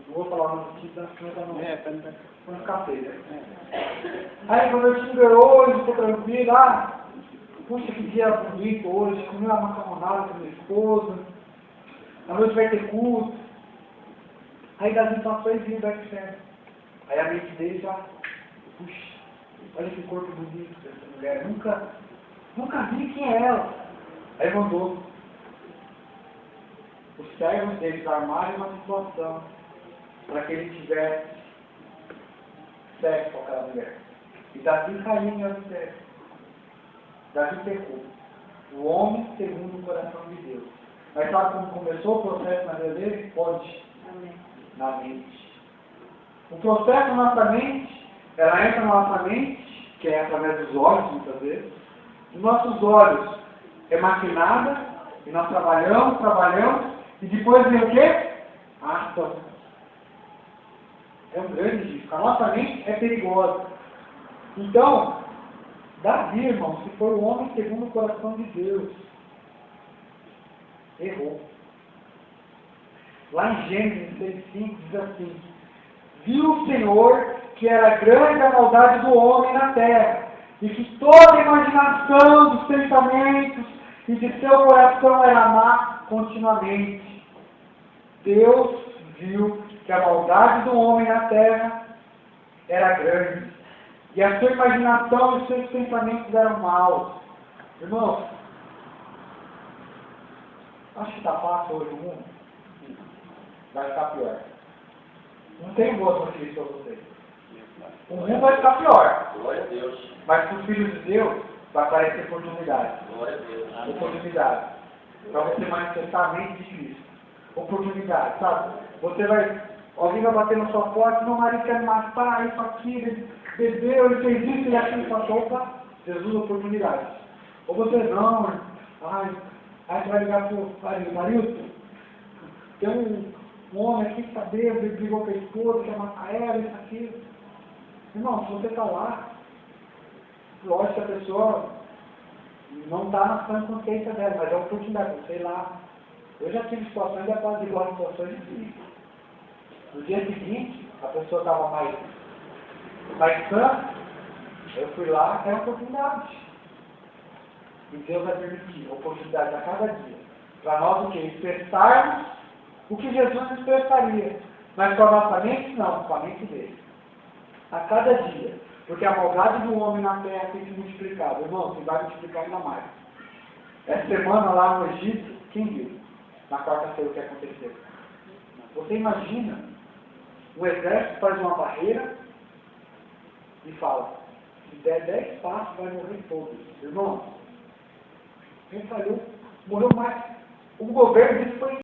Não vou falar o nome do time, para não ficar feio, né? Aí quando meu time ganhou hoje, estou tranquilo, puxa que dia bonito hoje, comi uma macarronada com minha esposa, a noite vai ter culto. Aí Davi passou e viu o Betseba. Aí a mente dele já, puxa, olha que corpo bonito dessa mulher, nunca vi quem é ela. Aí mandou os servos deles armarem uma situação para que ele tivesse sexo com aquela mulher. E Davi caiu em adultério. Davi pecou. O homem segundo o coração de Deus. Mas sabe como começou o processo na vida dele? Onde? Na mente. O processo na nossa mente, ela entra na nossa mente, que é através dos olhos, muitas vezes. Os nossos olhos é maquinada, e nós trabalhamos, e depois vem o quê? A ação. É um grande risco. A nossa mente é perigosa. Então, Davi, irmão, se foi o homem segundo o coração de Deus, errou. Lá em Gênesis 6,5 diz assim, viu o Senhor que era grande a maldade do homem na terra, e que toda a imaginação dos pensamentos e de seu coração era má continuamente. Deus viu que a maldade do homem na terra era grande, e a sua imaginação e os seus pensamentos eram maus. Irmãos, acho que está fácil hoje o mundo. Vai ficar pior. Não tenho boas notícias para vocês. O mundo vai ficar pior. Glória a Deus. Mas para os filhos de Deus vai aparecer oportunidade. Glória a Deus. Oportunidade. Para você manifestar a mente de Cristo. Oportunidade, sabe? Você vai. Alguém vai bater na sua porta, meu marido quer me matar, isso aqui, ele bebeu, ele fez isso e aquilo, passou. Opa, Jesus, oportunidade. Ou você não, aí você vai ligar para o marido, tem um homem aqui que está bêbado, ele brigou com a esposa, quer matar ela, isso aqui. Irmão, se você está lá, lógico que a pessoa não está na sã consciência dela, mas é uma oportunidade, sei lá. Eu já tive situações de apaziguar situações difíceis. No dia seguinte, a pessoa estava mais sã, eu fui lá, era uma oportunidade. E Deus vai permitir oportunidade a cada dia. Para nós o quê? Expressarmos o que Jesus expressaria. Mas com a nossa mente, não, com a mente dele. A cada dia. Porque a maldade do homem na terra tem se multiplicado. Irmão, se vai multiplicar ainda mais. Essa semana lá no Egito, quem viu? Na quarta-feira o que aconteceu? Você imagina, o exército faz uma barreira e fala, se der 10 passos vai morrer todos. Irmão, quem falhou? Morreu mais. O governo disse que foi